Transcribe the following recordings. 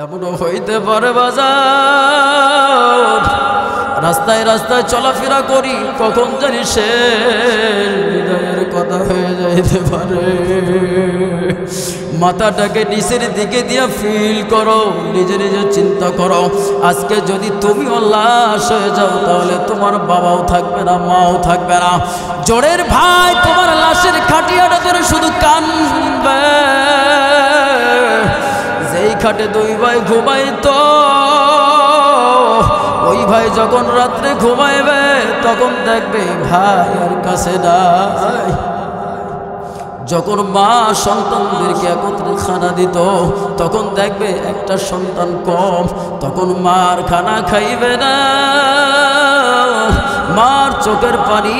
এমনও হইতে পারে বাজার রাস্তায় রাস্তায় চলাফেরা করি, কখন জানি সে হৃদয়ের কথা হয়ে যাইতে পারে। মাথাটাকে নিচের দিকে দিয়ে ফিল করো, নিজে নিজে চিন্তা করো, আজকে যদি তুমিও লাশ হয়ে যাও তাহলে তোমার বাবাও থাকবে না, মাও থাকবে না। জোরের ভাই তোমার লাশের খাটিয়াটা ধরে শুধু কানবে। যেই খাটে দুই ভাই ঘুমাইতো, ওই ভাই যখন রাত্রে ঘুমাইবে তখন দেখবে ভাই আর কাছে নাই। যখন মা সন্তানদেরকে একত্রে খানা দিত তখন দেখবে একটা সন্তান কম, তখন মার খানা খাইবে না। মার চোখের পানি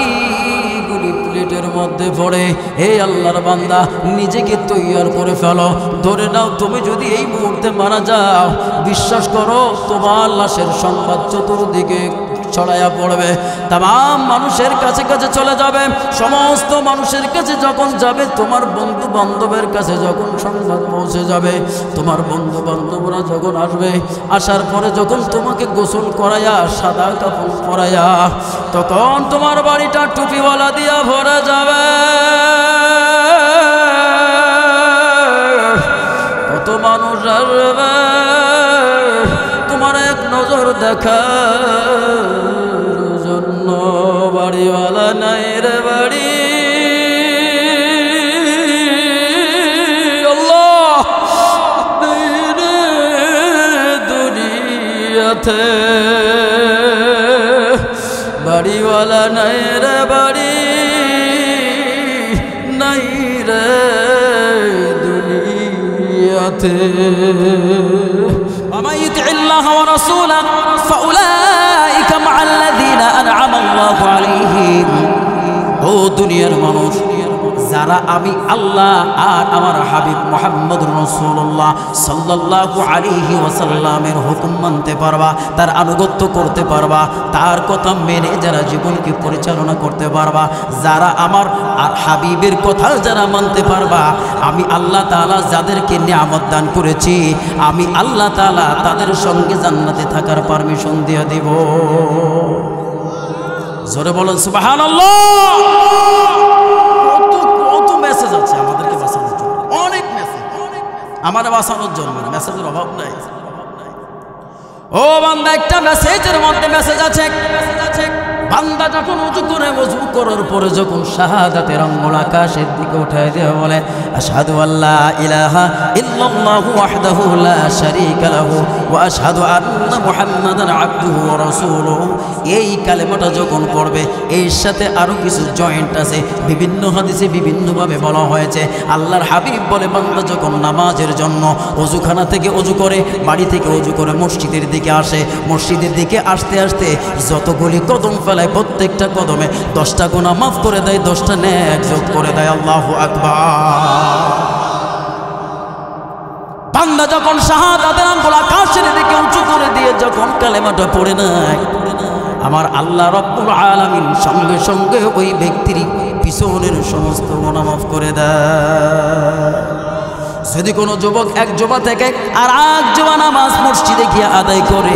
প্লেটের মধ্যে পড়ে। হে আল্লাহর বান্দা, নিজেকে তৈয়ার করে ফেলো। ধরে নাও তুমি যদি এই মুহূর্তে মারা যাও, বিশ্বাস করো তোমার লাশের সংবাদ চতুর্দিকে ছড়াইয়া পড়বে, তাম মানুষের কাছে কাছে চলে যাবে। সমস্ত মানুষের কাছে যখন যাবে, তোমার বন্ধু বান্ধবের কাছে যখন সংবাদ পৌঁছে যাবে, তোমার বন্ধু বান্ধবরা যখন আসবে, আসার পরে যখন তোমাকে গোসল করাইয়া সাদা কাপড় পরাইয়া, তখন তোমার বাড়িটা টুপিওয়ালা দিয়া ভরে যাবে। কত মানুষ আসবে তোমার এক নজর দেখার জন্য। বাড়িওয়ালা নাই রে বাড়ি, আল্লাহ দুনিয়াতে বাড়িওয়ালা নাই রে বাড়ি, নাই রে দুনিয়াতে। ومن يطع الله ورسوله فاولئك مع الذين انعم الله عليهم। ও দুনিয়ার মানুষ, যারা আমি আল্লাহ আর আমার হাবিব মুহাম্মদুর রাসূলুল্লাহ সাল্লাল্লাহু আলাইহি ওয়াসাল্লামের হুকুম মানতে পারবা, তার আনুগত্য করতে পারবা, তার কথা মেনে যারা জীবনকে পরিচালনা করতে পারবা, যারা আমার আর হাবিবের কথা যারা মানতে পারবা, আমি আল্লাহ তাআলা যাদেরকে নিয়ামত দান করেছি, আমি আল্লাহ তাআলা তাদের সঙ্গে জান্নাতে থাকার পারমিশন দিয়ে দেব। জোরে বলেন সুবহানাল্লাহ। কত মেসেজ আছে আমাদেরকে বাঁচানোর জন্য, অনেক মেসেজ। আমাদের বাঁচানোর জন্য মেসেজের অভাব নাই। ও বান্দা, একটা মেসেজের মধ্যে মেসেজ আছে। বান্দা যখন ওযু করে, ওযু করার পরে যখন শাহাদাতের আঙ্গুল আকাশের দিকে উঠায় দিয়ে বলে আশহাদু আল্লা ইলাহা ইল্লাল্লাহু ওয়াহদাহু লা শারীকা লাহু ওয়া আশহাদু আন্না মুহাম্মাদান আবদুহু ওয়া রাসূলুহু, এই কালেমাটা যখন পড়বে, এর সাথে আরো কিছু জয়েন্ট আছে। বিভিন্ন হাদিসে বিভিন্নভাবে বলা হয়েছে। আল্লাহর হাবিব বলে, বান্দা যখন নামাজের জন্য ওযুখানা থেকে ওযু করে, বাড়ি থেকে ওযু করে মসজিদের দিকে আসে, মসজিদের দিকে আসতে আসতে যতগুলি কদম ফেলায়, প্রত্যেকটা কদমে 10টা গুনাহ মাফ করে দেয়, 10টা নেক যোগ করে দেয়। আল্লাহু আকবার। বান্দা যখন শাহাদাতের আঙ্গুল আকাশের দিকে উঁচু করে দিয়ে যখন কালেমাটা পড়ে নেয়, আমার আল্লাহ রাব্বুল আলামিন সঙ্গে সঙ্গে ওই ব্যক্তির পিছনের সমস্ত গুনাহ মাফ করে দেয়। যদি কোনো যুবক এক জুমা থেকে আর এক জুমা নামাজ মসজিদে গিয়ে আদায় করে,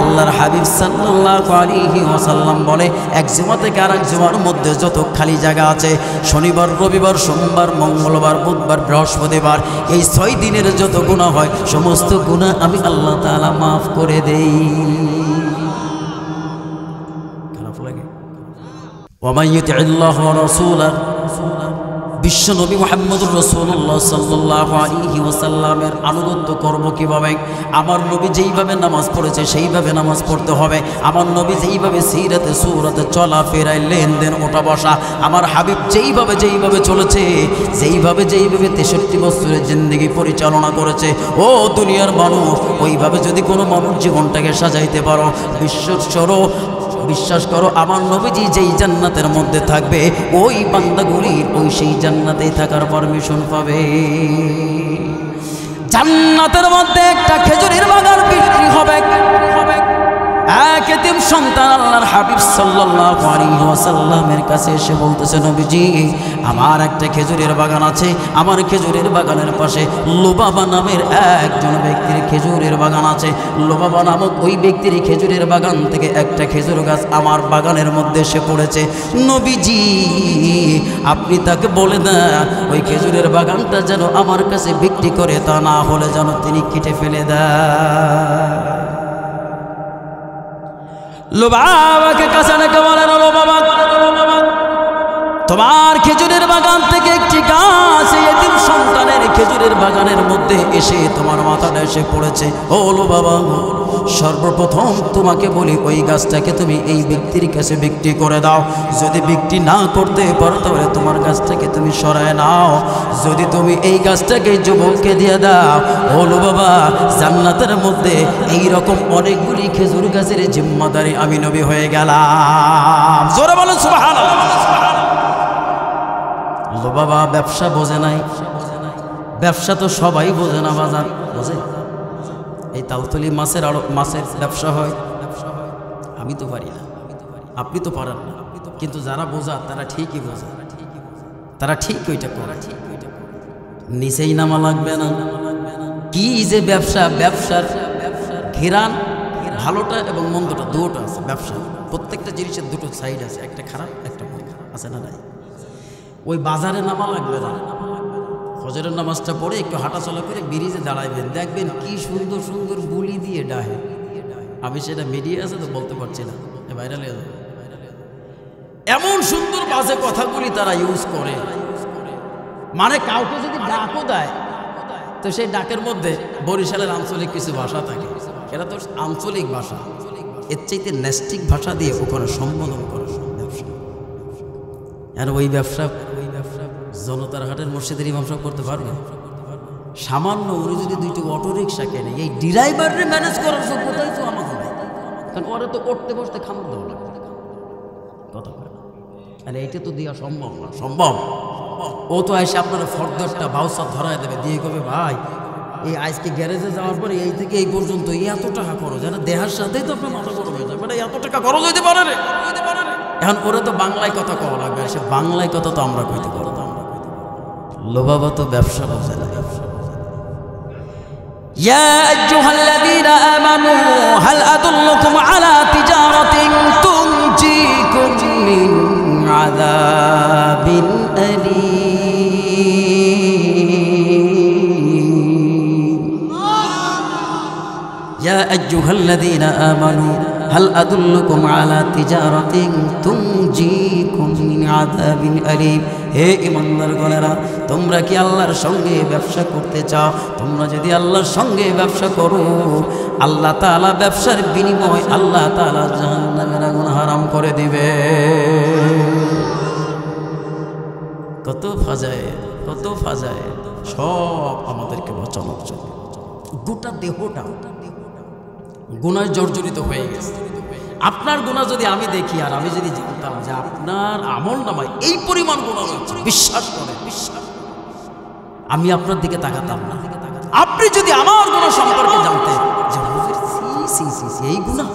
আল্লাহর হাবিব সাল্লাল্লাহু আলাইহি ওয়াসাল্লাম বলে, এক জুমা থেকে আর এক জুমার মধ্যে যত খালি জায়গা আছে, শনিবার, রবিবার, সোমবার, মঙ্গলবার, বুধবার, বৃহস্পতিবার, এই 6 দিনের যত গুনাহ হয়, সমস্ত গুনাহ আমি আল্লাহ তাআলা মাফ করে দেই। খারাপ লাগে? ওয়া ইউতিল্লাহু ওয়া রাসূলাহু, বিশ্বনবী মুহাম্মদুর রাসূলুল্লাহ সাল্লাল্লাহু আলাইহি ওয়াসাল্লামের আনুগত্য করব কিভাবে? আমার নবী যেইভাবে নামাজ পড়েছে সেইভাবে নামাজ পড়তে হবে। আমার নবী যেইভাবে সিরাতে সূরাতে চলাফেরায়, লেনদেন, ওঠা বসা, আমার হাবিব যেইভাবে চলেছে, যেইভাবে 63 বছরের জিন্দেগি পরিচালনা করেছে, ও দুনিয়ার মানুষ, ওইভাবে যদি কোনো মানুষ জীবনটাকে সাজাইতে পারো, বিশ্বাস করো আমার নবীজি যেই জান্নাতের মধ্যে থাকবে, ওই বান্দাগুলি ওই সেই জান্নাতেই থাকার পারমিশন পাবে। জান্নাতের মধ্যে একটা খেজুরের বাগান বিক্রি হবে। এক এতিম সন্তান আল্লাহর হাবিব সাল্লাল্লাহু আলাইহি ওয়াসাল্লামের কাছে এসে বলতেছে, নবীজি আমার একটা খেজুরের বাগান আছে, আমার খেজুরের বাগানের পাশে লুবাবা নামের একজন ব্যক্তির খেজুরের বাগান আছে। লুবাবা নামক ওই ব্যক্তির খেজুরের বাগান থেকে একটা খেজুর গাছ আমার বাগানের মধ্যে এসে পড়েছে। নবীজি আপনি তাকে বলে দেন ওই খেজুরের বাগানটা যেন আমার কাছে বিক্রি করে, তা না হলে যেন তিনি কেটে ফেলে দেয়। লুবাবাকে কাছে ডেকে বলেন, লুবাবা তোমার খেজুরের বাগান থেকে একটি গাছ এতিম সন্তানের খেজুরের বাগানের মধ্যে এসে তোমার মাথাটা এসে পড়েছে। ও লুবাবা সর্বপ্রথম তোমাকে বলি ওই গাছটাকে তুমি এই ব্যক্তির কাছে বিক্রি করে দাও। যদি বিক্রি না করতে পারো তাহলে তোমার গাছটাকে তুমি সরায় নাও। যদি তুমি এই গাছটাকে যুবককে দিয়ে দাও, ও লুবাবা জান্নাতের মধ্যে এই রকম অনেকগুলি খেজুর গাছের জিম্মাদারি আমি নবী হয়ে গেলাম। জোরে বলেন সুবহানাল্লাহ। লুবাবা ব্যবসা বোঝে নাই, ব্যবসা তো সবাই বোঝে না, বাজার বোঝে। এই তালতলি মাছের ব্যবসা হয়, আমি তো পারি না, আপনি তো পারেন না, কিন্তু যারা বোঝা তারা ঠিকই বোঝে, তারা ঠিক ওইটা করে। নিচেই নামা লাগবে না। কি যে ব্যবসা, ব্যবসার ঘেরান ভালোটা এবং মন্দটা দুটো আছে। ব্যবসা প্রত্যেকটা জিনিসের দুটো সাইড আছে, একটা খারাপ একটা মন্দ আছে না নাই? ওই বাজারে নামা লাগবে না, ফজরের নামাজটা পড়ে একটু হাঁটাচলা করে ব্রিজে দাঁড়াইবেন, দেখবেন কি সুন্দর সুন্দর বুলি দিয়ে ডাহে। আমি সেটা মিডিয়া আছে তো বলতে পারছি না, ভাইরাল হয়ে যাবে। এমন সুন্দর বাজে কথাগুলি তারা ইউজ করে, মানে কাউকে যদি ডাকও দেয় তো সেই ডাকের মধ্যে বরিশালের আঞ্চলিক কিছু ভাষা থাকে, এটা তো আঞ্চলিক ভাষা, এর চাইতে ন্যাস্টিক ভাষা দিয়ে ওখানে সম্বোধন করে ব্যবসা। আর ওই ব্যবসা জনতার হাটের মসজিদের ইমাম সাহেব করতে পারবে? সামান্য উনি যদি দুইটা অটো রিক্সা কেনে, এই ড্রাইভারের ম্যানেজ করার যোগ্যতাই তো আমাদের নাই, কারণ ওরা তো করতে বসতে খামর দেওয়া লাগবে কথা বলে। আর এইটা তো দেওয়া সম্ভব না, সম্ভব ও তো এসে আপনার ফর্দরটা বাউসার ধরায় দেবে, দিয়ে কবে ভাই এই আজকে গ্যারেজে যাওয়ার পরে এই থেকে এই পর্যন্ত এত টাকা খরচ, এটা দেহার সাথেই তো আপনার মাথা গরম হয়ে যাবে, মানে এত টাকা খরচ হইতে পারে রে। এখন ওরা তো বাংলায় কথা কওয়া লাগবে, সে বাংলায় কথা তো আমরা কইতে পারবো। লুবাবা তো ব্যবসা বোঝে না। ইয়া আইয়ুহাল্লাযীনা আমানু হাল আদুল্লুকুম আলা তিজারাতিন তুনজিকুম মিন আযাবিন আলীম। ইয়া আইয়ুহাল্লাযীনা আমানু হাল আদুল্লুকুম আলা তিজারাতিন তুনজিকুম মিন আযাবিন আলীম। হে ঈমানদারগণেরা, তোমরা কি আল্লাহর সঙ্গে ব্যবসা করতে চাও? তোমরা যদি আল্লাহর সঙ্গে ব্যবসা করো, আল্লাহ তাআলা ব্যবসার বিনিময় আল্লাহ তাআলা জাহান্নামের আগুন হারাম করে দিবে। কত ফাজায়, কত ফাজায়, সব আমাদেরকে বাঁচানোর জন্য। গোটা দেহটা গুনায় জর্জরিত হয়ে গেছে। আপনার গুনাহ যদি আমি দেখি আর আমি যদি জানতাম যে আপনার আমল নামায় এই পরিমাণ গুনাহ রয়েছে, বিশ্বাস করেন, বিশ্বাস, আমি আপনার দিকে তাকাতাম না। আপনি যদি আমার গুনাহ সম্পর্কে জানতেন যে এই গুনাহ,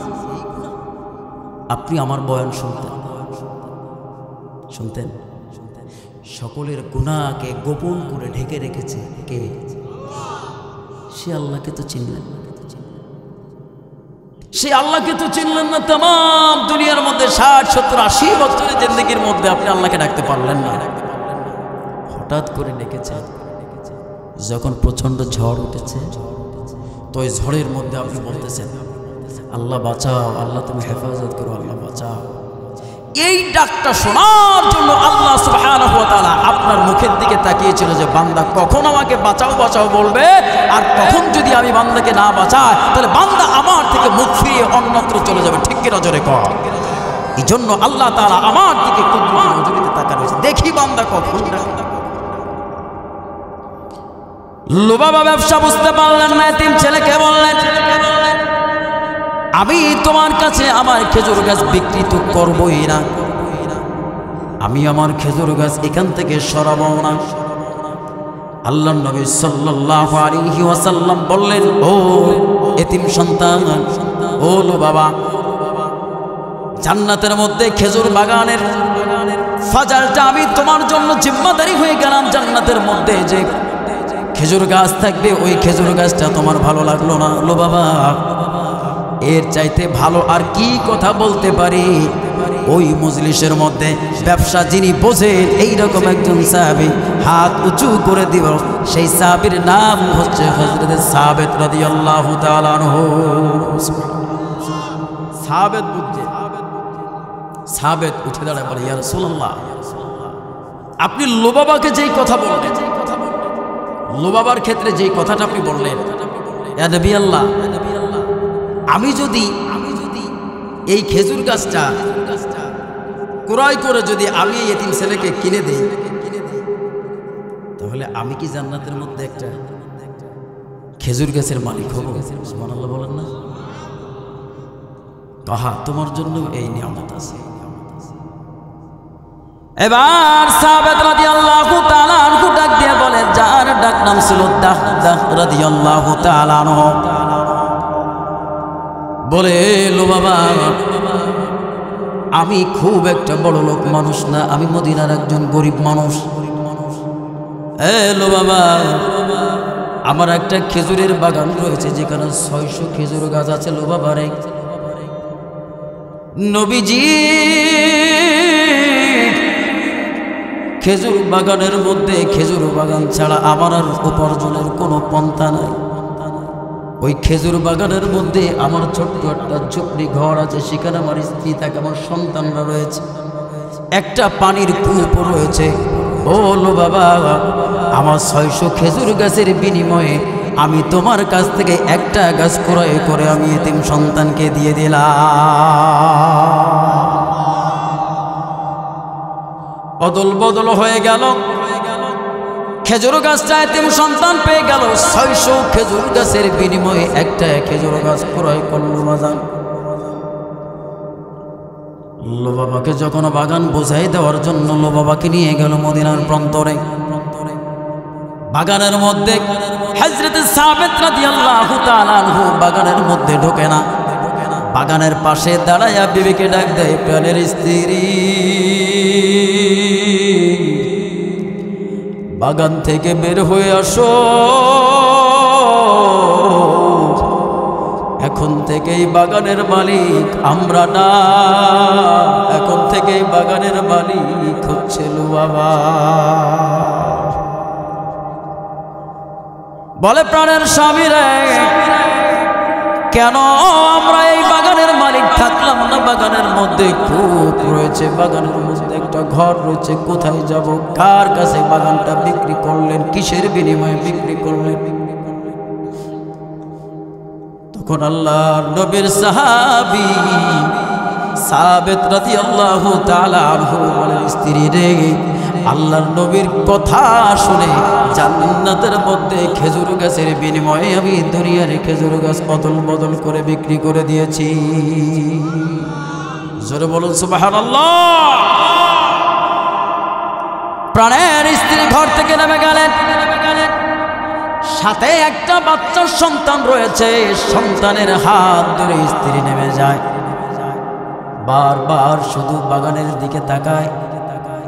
আপনি আমার বয়ান শুনতেন, শুনতেন। সকলের গুনাহকে গোপন করে ঢেকে রেখেছে কে? সে আল্লাহকে তো চিনলেন না, সে আল্লাহকে তো চিনলেন না। तमाम দুনিয়ার মধ্যে 60, 70, 80 বছরের জিন্দেগির মধ্যে আপনি আল্লাহকে ডাকতে পারলেন না। হঠাৎ করে ডেকেছেন যখন প্রচন্ড ঝড় উঠেছে, তো ওই ঝড়ের মধ্যে আপনি বলতেছেন আল্লাহ বাঁচাও, আল্লাহ তুমি হেফাজত করো, আল্লাহ বাঁচাও। এই ডাকটা শোনার জন্য আল্লাহ সুবহানাহু ওয়া তাআলা আপনার মুখের দিকে তাকিয়েছিল যে বান্দা কখন আমাকে বাঁচাও বাঁচাও বলবে, আর কখন যদি আমি বান্দাকে না বাঁচাই তাহলে বান্দা আমার থেকে মুখ ফিরিয়ে অন্যত্র চলে যাবে। ঠিক কি নজরে কর? এই জন্য আল্লাহ তাআলা আমার দিকে কুদরতি নজরিতে তাকানো হয়েছে, দেখি বান্দা কখন ডাকে। লুবাবা ব্যবসা বুঝতে পারলেন না, এতিম ছেলেকে বললেন আমি তোমার কাছে আমার খেজুর গাছ বিক্রি তো করবই না, আমি আমার খেজুর গাছ এখান থেকে সরাবো না। আল্লাহর নবী সাল্লাল্লাহু আলাইহি ওয়াসাল্লাম বললেন, ও এতিম সন্তান, ও লুবাবা, জান্নাতের মধ্যে খেজুর বাগানের ফাজালটা আমি তোমার জন্য জিম্মাদারি হয়ে গেলাম। জান্নাতের মধ্যে যে খেজুর গাছ থাকবে ওই খেজুর গাছটা তোমার ভালো লাগলো না? লো বাবা, এর চাইতে ভালো আর কি কথা বলতে পারি? ওই মজলিসের মধ্যে ব্যবসা যিনি বোঝেন এইরকম একজন সাহাবী হাত উঁচু করে দিব। সেই সাহাবীর নাম হচ্ছে হযরত সাবেত রাদিয়াল্লাহু তাআলা আনহু। সাবেত বুঝছে, সাবেত উঠে দাঁড়ায় বলে, ইয়া রাসূলুল্লাহ, আপনি লোবাবাকে যেই কথা বললেন, লোবাবার ক্ষেত্রে যেই কথাটা আপনি বললেন, ইয়া নবী আল্লাহ, আমি যদি এই খেজুর গাছটা ক্রয় করে যদি আমি এই এতিম ছেলেকে কিনে দেই, তাহলে আমি কি জান্নাতের মধ্যে একটা খেজুর গাছের মালিক হব? সুবহানাল্লাহ বলেন না? তাহা তোমার জন্য এই নিয়ামত আছে। এবার সাহাবাত রাদিয়াল্লাহু তাআলা আনহু ডাক দিয়ে বলে, যার ডাক নাম ছিল দাহদাহ রাদিয়াল্লাহু তাআলা আনহু, বলে, লো বাবা, আমি খুব একটা বড় লোক মানুষ না, আমি মদিনার একজন গরিব মানুষ। লো বাবা, আমার একটা খেজুরের বাগান রয়েছে যেখানে 600 খেজুর গাছ আছে। লো বাবা রে, নবীজি খেজুর বাগানের মধ্যে খেজুর বাগান ছাড়া আমার আর উপার্জনের কোনো পন্থা নাই। ওই খেজুর বাগানের মধ্যে আমার ছোট্ট একটা ঝুপড়ি ঘর আছে, সেখানে আমার স্ত্রী থাকে, আমার সন্তানরা রয়েছে, একটা পানির কূপ রয়েছে। ও লো বাবা, আমার 600 খেজুর গাছের বিনিময়ে আমি তোমার কাছ থেকে একটা গাছ ক্রয় করে আমি এতিম সন্তানকে দিয়ে দিলাম। অদল বদল হয়ে গেল, খেজুর গাছটা এতিম সন্তান পেয়ে গেল। 600 খেজুর গাছের বিনিময়ে একটা খেজুর গাছ ক্রয় করলো বাজান। লো বাবাকে যখন বাগান বোঝাই দেওয়ার জন্য লো বাবাকে নিয়ে গেল মদিনার প্রান্তরে, বাগানের মধ্যে হযরত সাবেত রাদিয়াল্লাহু তাআলা আনহু বাগানের মধ্যে ঢোকে না। বাগানের পাশে দাঁড়ায়া বিবিকে ডাক দেয়, প্রাণের স্ত্রী, বাগান থেকে বের হয়ে আসো, এখন থেকেই বাগানের মালিক আমরা না, এখন থেকেই বাগানের মালিক হচ্ছে লো বাবা। বলে, প্রাণের স্বামী রে, কেন আমরা এই বাগানের মালিক থাকলাম না? বাগানের মধ্যে কূপ রয়েছে, বাগানের মধ্যে একটা ঘর রয়েছে, কোথায় যাব? কার কাছে বাগানটা বিক্রি করলেন? কিসের বিনিময়ে বিক্রি করলেন? তখন আল্লাহর নবীর সাহাবী সাবেত রাদিয়াল্লাহু তাআলা আনহু বলেন, স্ত্রী রে, আল্লাহর নবীর কথা শুনে জান্নাতের মধ্যে খেজুর গাছের বিনিময়ে আমি দুনিয়ার খেজুর গাছ অদল বদল করে বিক্রি করে দিয়েছি। জোরে বলুন সুবহানাল্লাহ। প্রাণের স্ত্রী ঘর থেকে নেমে গেলেন, সাথে একটা বাচ্চার সন্তান রয়েছে, সন্তানের হাত ধরে স্ত্রী নেমে যায়, বারবার শুধু বাগানের দিকে তাকায়।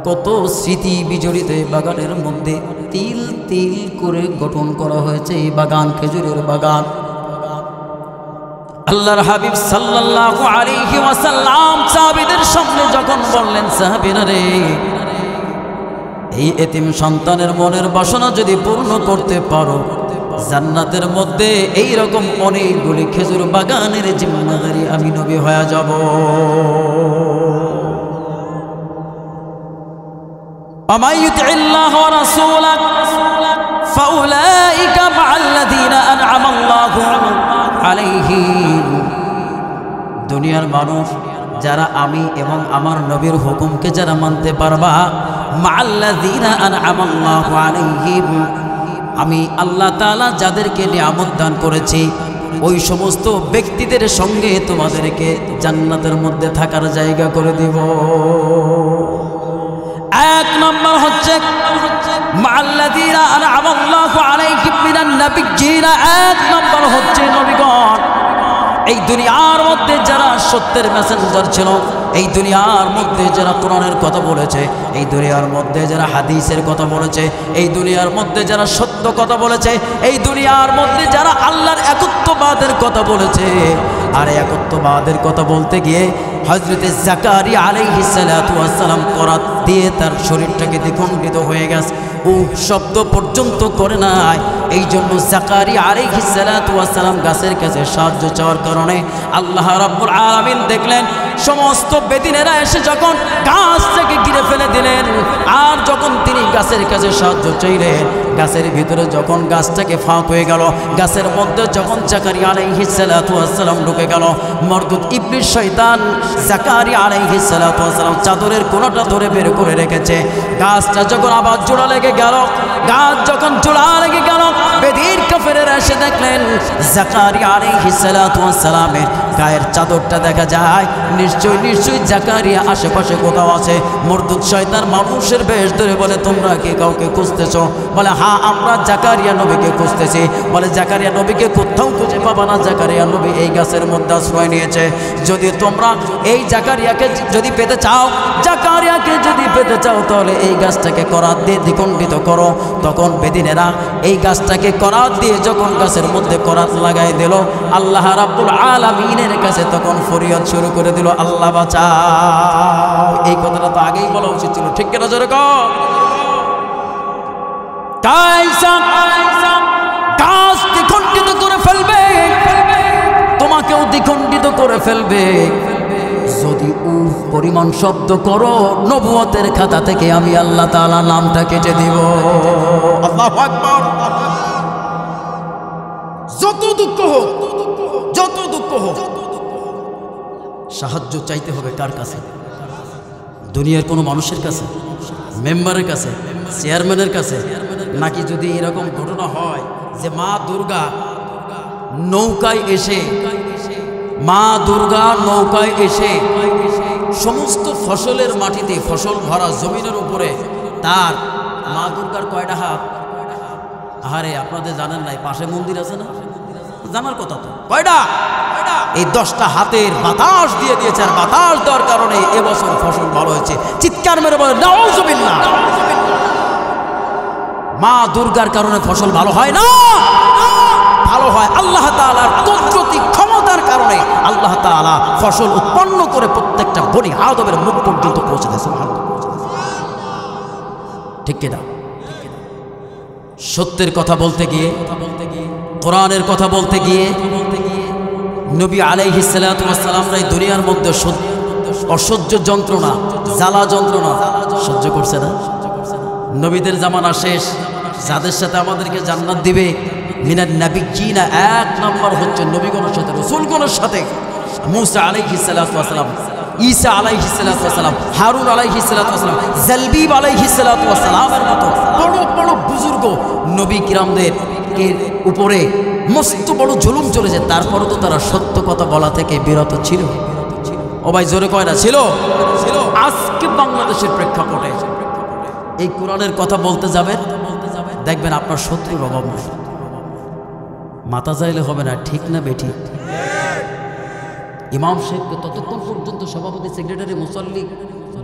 কত স্মৃতি বিজড়িত এই বাগানের মধ্যে, তিল তিল করে গঠন করা হয়েছে এই বাগান, খেজুরের বাগান। আল্লাহর হাবিব সাল্লাল্লাহু আলাইহি ওয়াসাল্লাম সাহাবীদের সামনে যখন বললেন, সাহাবীরা রে, এই এতিম সন্তানের মনের বাসনা যদি পূর্ণ করতে পারো, জান্নাতের মধ্যে এই রকম অনেকগুলি খেজুর বাগানের জিম্মাদারি আমি নবী হয়ে যাব। ومن يطع الله ورسوله فأولئك مع الذين أنعم الله عليهم। দুনিয়ার মানুষ যারা আমি এবং আমার নবীর হুকুমকে যারা মানতে পারবা, মাআল্লাযীনা আনআমা আল্লাহু আলাইহিম, আমি আল্লাহ তাআলা যাদেরকে নিয়ামত দান করেছি ওই সমস্ত ব্যক্তিদের সঙ্গে তোমাদেরকে জান্নাতের মধ্যে থাকার জায়গা করে দিব। এক নম্বর হচ্ছে মাআল্লাযীনা আনআমা আল্লাহু আলাইহিম মিনান নাবিয়্যিনা, এক নম্বর হচ্ছে নবীগণ। এই দুনিয়ার মধ্যে যারা সত্যের মেসেঞ্জার ছিল, এই দুনিয়ার মধ্যে যারা কোরআনের কথা বলেছে, এই দুনিয়ার মধ্যে যারা হাদিসের কথা বলেছে, এই দুনিয়ার মধ্যে যারা সত্য কথা বলেছে, এই দুনিয়ার মধ্যে যারা আল্লাহর একত্ববাদের কথা বলেছে, আর একত্ববাদের কথা বলতে গিয়ে হযরতে জাকারিয়া আলাইহিস সালাতু ওয়াস সালাম করাত দিয়ে তার শরীরটাকে দ্বিখণ্ডিত হয়ে গেছে, শব্দ পর্যন্ত করে নাই। এই জন্য জাকারিয়া আলাইহিস সালাতু ওয়াস সালাম গাছের কাছে সাহায্য চাওয়ার কারণে আল্লাহ রাব্বুল আলামিন দেখলেন সমস্ত বেদিনেরা এসে যখন গাছটাকে ঘিরে ফেলে দিলেন, আর যখন তিনি গাছের কাছে সাহায্য চাইলেন, গাছের ভিতরে যখন গাছটাকে ফাঁক হয়ে গেল, গাছের মধ্যে যখন জাকারিয়া আলাইহিস সালাতু ওয়াস সালাম ঢুকে গেল, মরদুদ ইবলিস শয়তান জাকারিয়া আলাইহিস সালাতু ওয়াস সালাম চাদরের কোণাটা ধরে বের করে রেখেছে। গাছটা যখন আবার জোড়া লেগে গেল, গাছ যখন জোড়া লেগে গেল, বেদির কাফেরেরা এসে দেখলেন জাকারিয়া আলাইহিস সালাতু ওয়াস সালামের গায়ের চাদরটা দেখা যায়। নিশ্চয়ই জাকারিয়া আশেপাশে কোথাও আছে। মরদুদ শয়তান মানুষের বেশ ধরে বলে, তোমরা কি কাউকে খুঁজতেছো? বলে, হ্যাঁ, আমরা জাকারিয়া নবীকে খুঁজতেছি। বলে, জাকারিয়া নবীকে কোথাও খুঁজে পাবা না, জাকারিয়া নবী এই গাছের মধ্যে আশ্রয় নিয়েছে। যদি তোমরা এই জাকারিয়াকে যদি পেতে চাও, জাকারিয়াকে যদি পেতে চাও, তাহলে এই গাছটাকে করাত দিয়ে দ্বিখণ্ডিত করো। তখন বেদিনেরা এই গাছটাকে করাত দিয়ে যখন গাছের মধ্যে করাত লাগাই দিল, আল্লাহ রাব্বুল আলামিনের কাছে তখন ফরিয়াদ শুরু করে দিল, আল্লাহ বাঁচাও। এই কথাটা তো আগেই বলা উচিত ছিল, ঠিক কিনা জোরে কও? গাছ দ্বিখণ্ডিত করে ফেলবে, তোমাকেও দ্বিখণ্ডিত করে ফেলবে। যদি পরিমাণ শব্দ করো, নবুয়তের খাতা থেকে আমি আল্লাহ তাআলা নামটা কেটে দিব। আল্লাহু আকবার। যত দুঃখ হোক, যত দুঃখ হোক, সাহায্য চাইতে হবে কার কাছে? দুনিয়ার কোনো মানুষের কাছে, মেম্বারের কাছে, চেয়ারম্যানের কাছে? নাকি যদি এরকম ঘটনা হয় যে মা দুর্গা নৌকায় এসে, মা দুর্গা নৌকায় এসে সমস্ত ফসলের মাটিতে, ফসল ভরা জমিনের উপরে, তার মা দুর্গার কয়টা হাত? আরে আপনাদের জানেন নাই, পাশে মন্দির আছে না? জানার কথা তো। কয়টা? এই 10টা হাতের বাতাস দিয়ে দিয়েছে, আর বাতাস দেওয়ার কারণে এবছর ফসল ভালো হয়েছে। চিৎকার মেরে বলে নাউজুবিল্লাহ। মা দুর্গার কারণে ফসল ভালো হয় না, ভালো হয় আল্লাহ তাআলার কুদরতি ক্ষমতার কারণে। আল্লাহ তাআলা ফসল উৎপন্ন করে প্রত্যেকটা বনি আদমের মুখ পর্যন্ত পৌঁছে দেয়। সুবহানাল্লাহ, ঠিক কিনা? সত্যের কথা বলতে গিয়ে, কোরআনের কথা বলতে গিয়ে নবী আলাইহিস সালাতু ওয়াস সালামরা এই দুনিয়ার মধ্যে অসহ্য যন্ত্রণা, জ্বালা যন্ত্রণা সহ্য করছে না। নবীদের জামানা শেষ, যাদের সাথে আমাদেরকে জান্নাত দিবে মিনান নাবিয়্যিনা, 1 নম্বর হচ্ছে নবীগণের সাথে, রাসূলগণের সাথে। মূসা আলাইহিস সালাতু ওয়াস সালাম, ঈসা আলাইহিস সালাতু ওয়াস সালাম, হারুন আলাইহিস সালাতু ওয়াস সালাম, জালবিব আলাইহিস সালাতু ওয়াস সালামের মতো বড় বড় বুজুর্গ নবী কিরামদের উপরে মস্ত বড় জুলুম চলেছে, তারপরও তো তারা সত্য কথা বলা থেকে বিরত ছিল। ও ভাই জোরে কয় না? ছিল। আজকে বাংলাদেশের প্রেক্ষাপটে এই কোরআনের কথা বলতে যাবেন, দেখবেন আপনার শত্রুর অভাব নেই। মাথা চাইলে হবে না, ঠিক না বেঠিক? ইমাম সাহেবকে ততক্ষণ পর্যন্ত সভাপতি, সেক্রেটারি, মুসল্লি,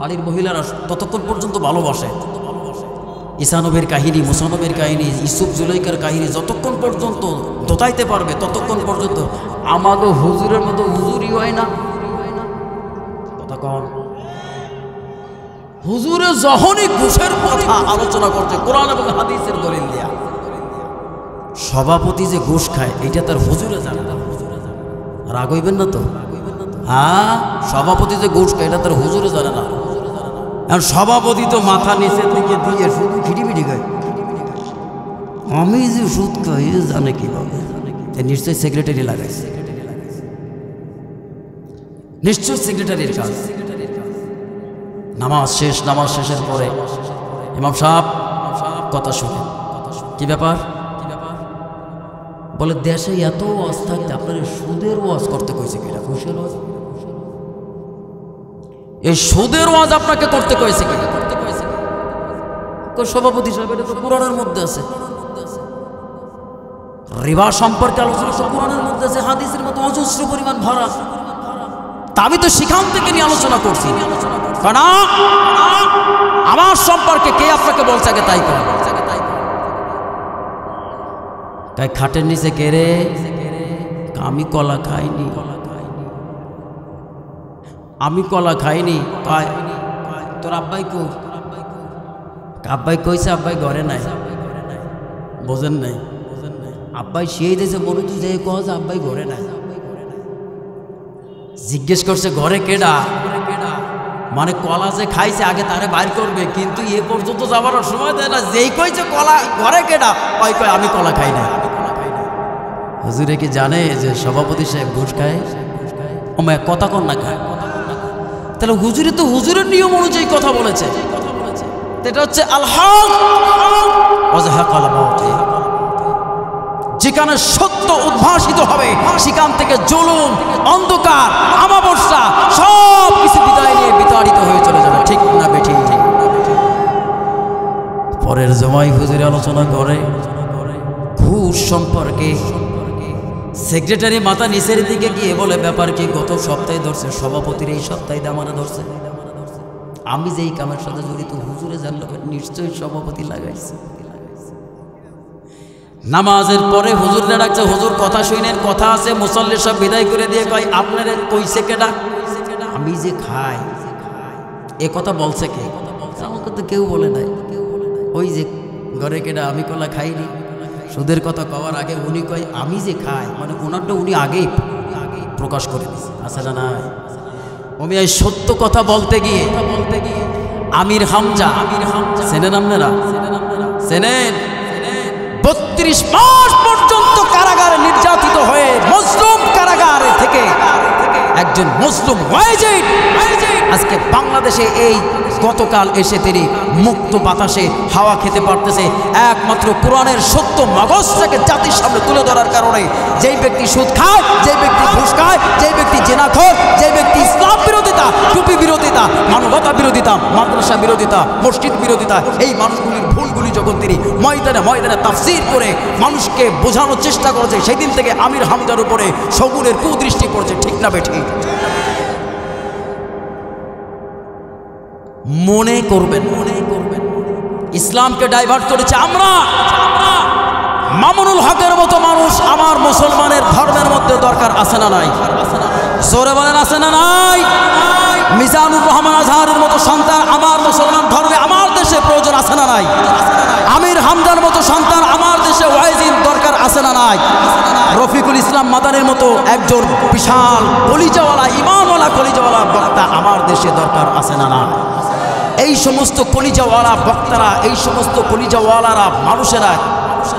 বাড়ির মহিলারা ততক্ষণ পর্যন্ত ভালোবাসে। ঈসা নবীর কাহিনী, মুসা নবীর কাহিনী, ইউসুফ জুলাইকার কাহিনী যতক্ষণ পর্যন্ত দোতাইতে পারবে ততক্ষণ পর্যন্ত আমাদের হুজুরের মতো হুজুরই হয় না। কথা কন। হুজুরে যখনই ঘুষের কথা আলোচনা করছে কোরআন এবং হাদিসের দলিল দেয়া, সভাপতি যে ঘুষ খায় এটা তার হুজুরে জানে না। রাগ হইবেন না তো? হ্যাঁ, সভাপতি যে ঘুষ খায় এটা তার হুজুরে জানে না। আর সভাপতি তো মাথা নিচের দিকে দিয়ে শুধু খিটিমিটি খায়। আমি যে সুদ খাই জানে কিভাবে? নিশ্চয়ই সেক্রেটারি লাগাইছে, নিশ্চয় সেক্রেটারির কাজ। নামাজ শেষ, নামাজ শেষের পরে ইমাম সাহেব কথা শুনে, কি ব্যাপার? বলে, দেশে এত ওয়াজ থাকতে আপনার সুদের ওয়াজ করতে কইছে কিনা? ঘুষের ওয়াজ? এই সুদের ওয়াজ আপনাকে করতে কইছে কিনা? সভাপতি সাহেব, এটা তো কোরআনের মধ্যে আছে। রিবা সম্পর্কে আলোচনা কোরআনের মধ্যে যে হাদিসের মতো অজস্র পরিমাণ ভরা, তা আমি তো সেখান থেকে নিয়ে আলোচনা করছি। কারণ আমার সম্পর্কে কে আপনাকে বলছে আগে তাই করে? তাই খাটের নিচে কে রে? আমি কলা খাইনি, আমি কলা খাইনি। তোর আব্বাই কো? আব্বাই কইছে আব্বাই ঘরে নাই। বোঝেন নাই? আব্বাই সেই দেশে মরু তুই যে কজ আব্বাই ঘরে নাই। জিজ্ঞেস করছে ঘরে কেডা? মানে কলা যে খাইছে আগে তারে বাইর করবে, কিন্তু এ পর্যন্ত যাবার সময় দেয় না। যেই কইছে কলা ঘরে কেডা, ওই কয় আমি কলা খাই না। হুজুরে কি জানে যে সভাপতি সাহেব ঘুষ খায়? ও মা কথা কন না খায়। তাহলে হুজুরে তো হুজুরের নিয়ম অনুযায়ী কথা বলেছে। এটা হচ্ছে আল হক ওয়াজাহাকাল বাতিল। যেখানে সত্য উদ্ভাসিত হবে সেখান থেকে জুলুম, অন্ধকার, আমাবস্যা সব কিছু বিদায় নিয়ে বিতাড়িত হয়ে চলে যাবে। ঠিক না বেঠিক? পরের জমাই হুজুরে আলোচনা করে ঘুষ সম্পর্কে। সেক্রেটারি মাথা নিচের দিকে গিয়ে বলে ব্যাপার কি? গত সপ্তাহে ধরছে সভাপতির, এই সপ্তাহে দামানা ধরছে। আমি যেই কামের সাথে জড়িত হুজুরে জানলো নিশ্চয়ই সভাপতি লাগাইছে। নামাজের পরে হুজুররা ডাকছে, হুজুর কথা শুনেন, কথা আছে। মুসল্লি সব বিদায় করে দিয়ে কয় আপনারা কইছে কেডা? আমি যে খাই এ কথা বলছে কে? আমাকে তো কেউ বলে নাই। ওই যে ঘরে কেডা আমি কলা খাইনি। সুদের কথা কওয়ার আগে উনি কয় আমি যে খাই, মানে ওনারটা উনি আগেই প্রকাশ করে দিচ্ছে। আসলে না আমি এই সত্য কথা বলতে গিয়ে আমির হামজা চেনেন আপনারা? চেনেন? 32 মাস পর্যন্ত কারাগারে নির্যাতিত হয়ে মজলুম কারাগারে থেকে একজন মুসলিম ওয়াজিদ আজকে বাংলাদেশে এই গতকাল এসে তিনি মুক্ত বাতাসে হাওয়া খেতে পারতেছে একমাত্র কোরআনের সত্য মগজটাকে জাতির সামনে তুলে ধরার কারণে। যেই ব্যক্তি সুদ খায়, যেই ব্যক্তি ঘুষ খায়, যেই ব্যক্তি জেনাখোর, যেই ব্যক্তি ইসলাম বিরোধিতা, টুপি বিরোধিতা, মানবতা বিরোধিতা, মাদ্রাসা বিরোধিতা, মসজিদ বিরোধিতা, এই মানুষগুলির ভুলগুলি যখন তিনি ময়দানে ময়দানে তাফসীর করে মানুষকে বোঝানোর চেষ্টা করেছে, সেই দিন থেকে আমির হামজার উপরে শগুনের কুদৃষ্টি পড়ছে। ঠিক না বেঠিক? মনে করবেন ইসলামকে ডাইভার্ট করেছে আমরা। মামুনুল হকের মতো মানুষ আমার মুসলমানের ধর্মের মধ্যে দরকার আছে না নাই? জোরে বলেন আছে না নাই? মিজানুর রহমান আজহারের মতো সন্তান আমার মুসলমান ধর্মে আমার দেশে প্রয়োজন আছে না নাই? আমির হামজার মতো সন্তান আমার দেশে ওয়াইজিন দরকার আছে না নাই? রফিকুল ইসলাম মাদানের মতো একজন বিশাল কলিজাওয়ালা, ইমানওয়ালা কলিজাওয়ালা বক্তা আমার দেশে দরকার আছে না নাই? এই সমস্ত কলিজাওয়ালা বক্তারা, এই সমস্ত কলিজাওয়ালারা মানুষেরা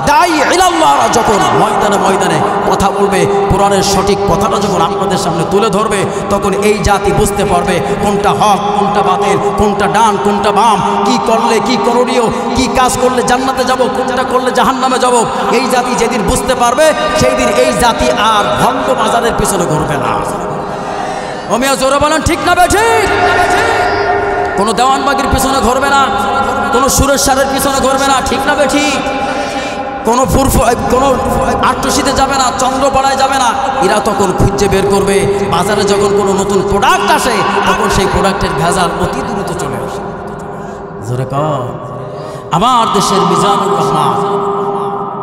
দাই ইলাল্লাহরা যখন ময়দানে ময়দানে কথা বলবে, কোরআনের সঠিক কথাটা যখন আপনাদের সামনে তুলে ধরবে, তখন এই জাতি বুঝতে পারবে কোনটা হক, কোনটা বাতিল, কোনটা ডান, কোনটা বাম, কি করলে কি করণীয়, কি কাজ করলে জান্নাতে যাব, কোনটা করলে জাহান্নামে যাব। এই জাতি যেদিন বুঝতে পারবে সেই দিন এই জাতি আর ভণ্ড বাজারের পিছনে ঘুরবে না। ওমিয়া জোরে বলেন ঠিক না বেঠিক? কোনো দেওয়ানবাগির পিছনে ঘুরবে না, কোনো সুরেশ্বরের পিছনে ঘুরবে না। ঠিক না বেঠিক? কোনো কোনো আট্টসিতে যাবে না, চন্দ্রপাড়ায় যাবে না। এরা তখন খুঁজে বের করবে বাজারে যখন কোনো নতুন প্রোডাক্ট আসে, তখন সেই প্রোডাক্টের ভেজাল অতি দ্রুত চলে আসে। জোরে কর। আমার দেশের মিজানুর রহমান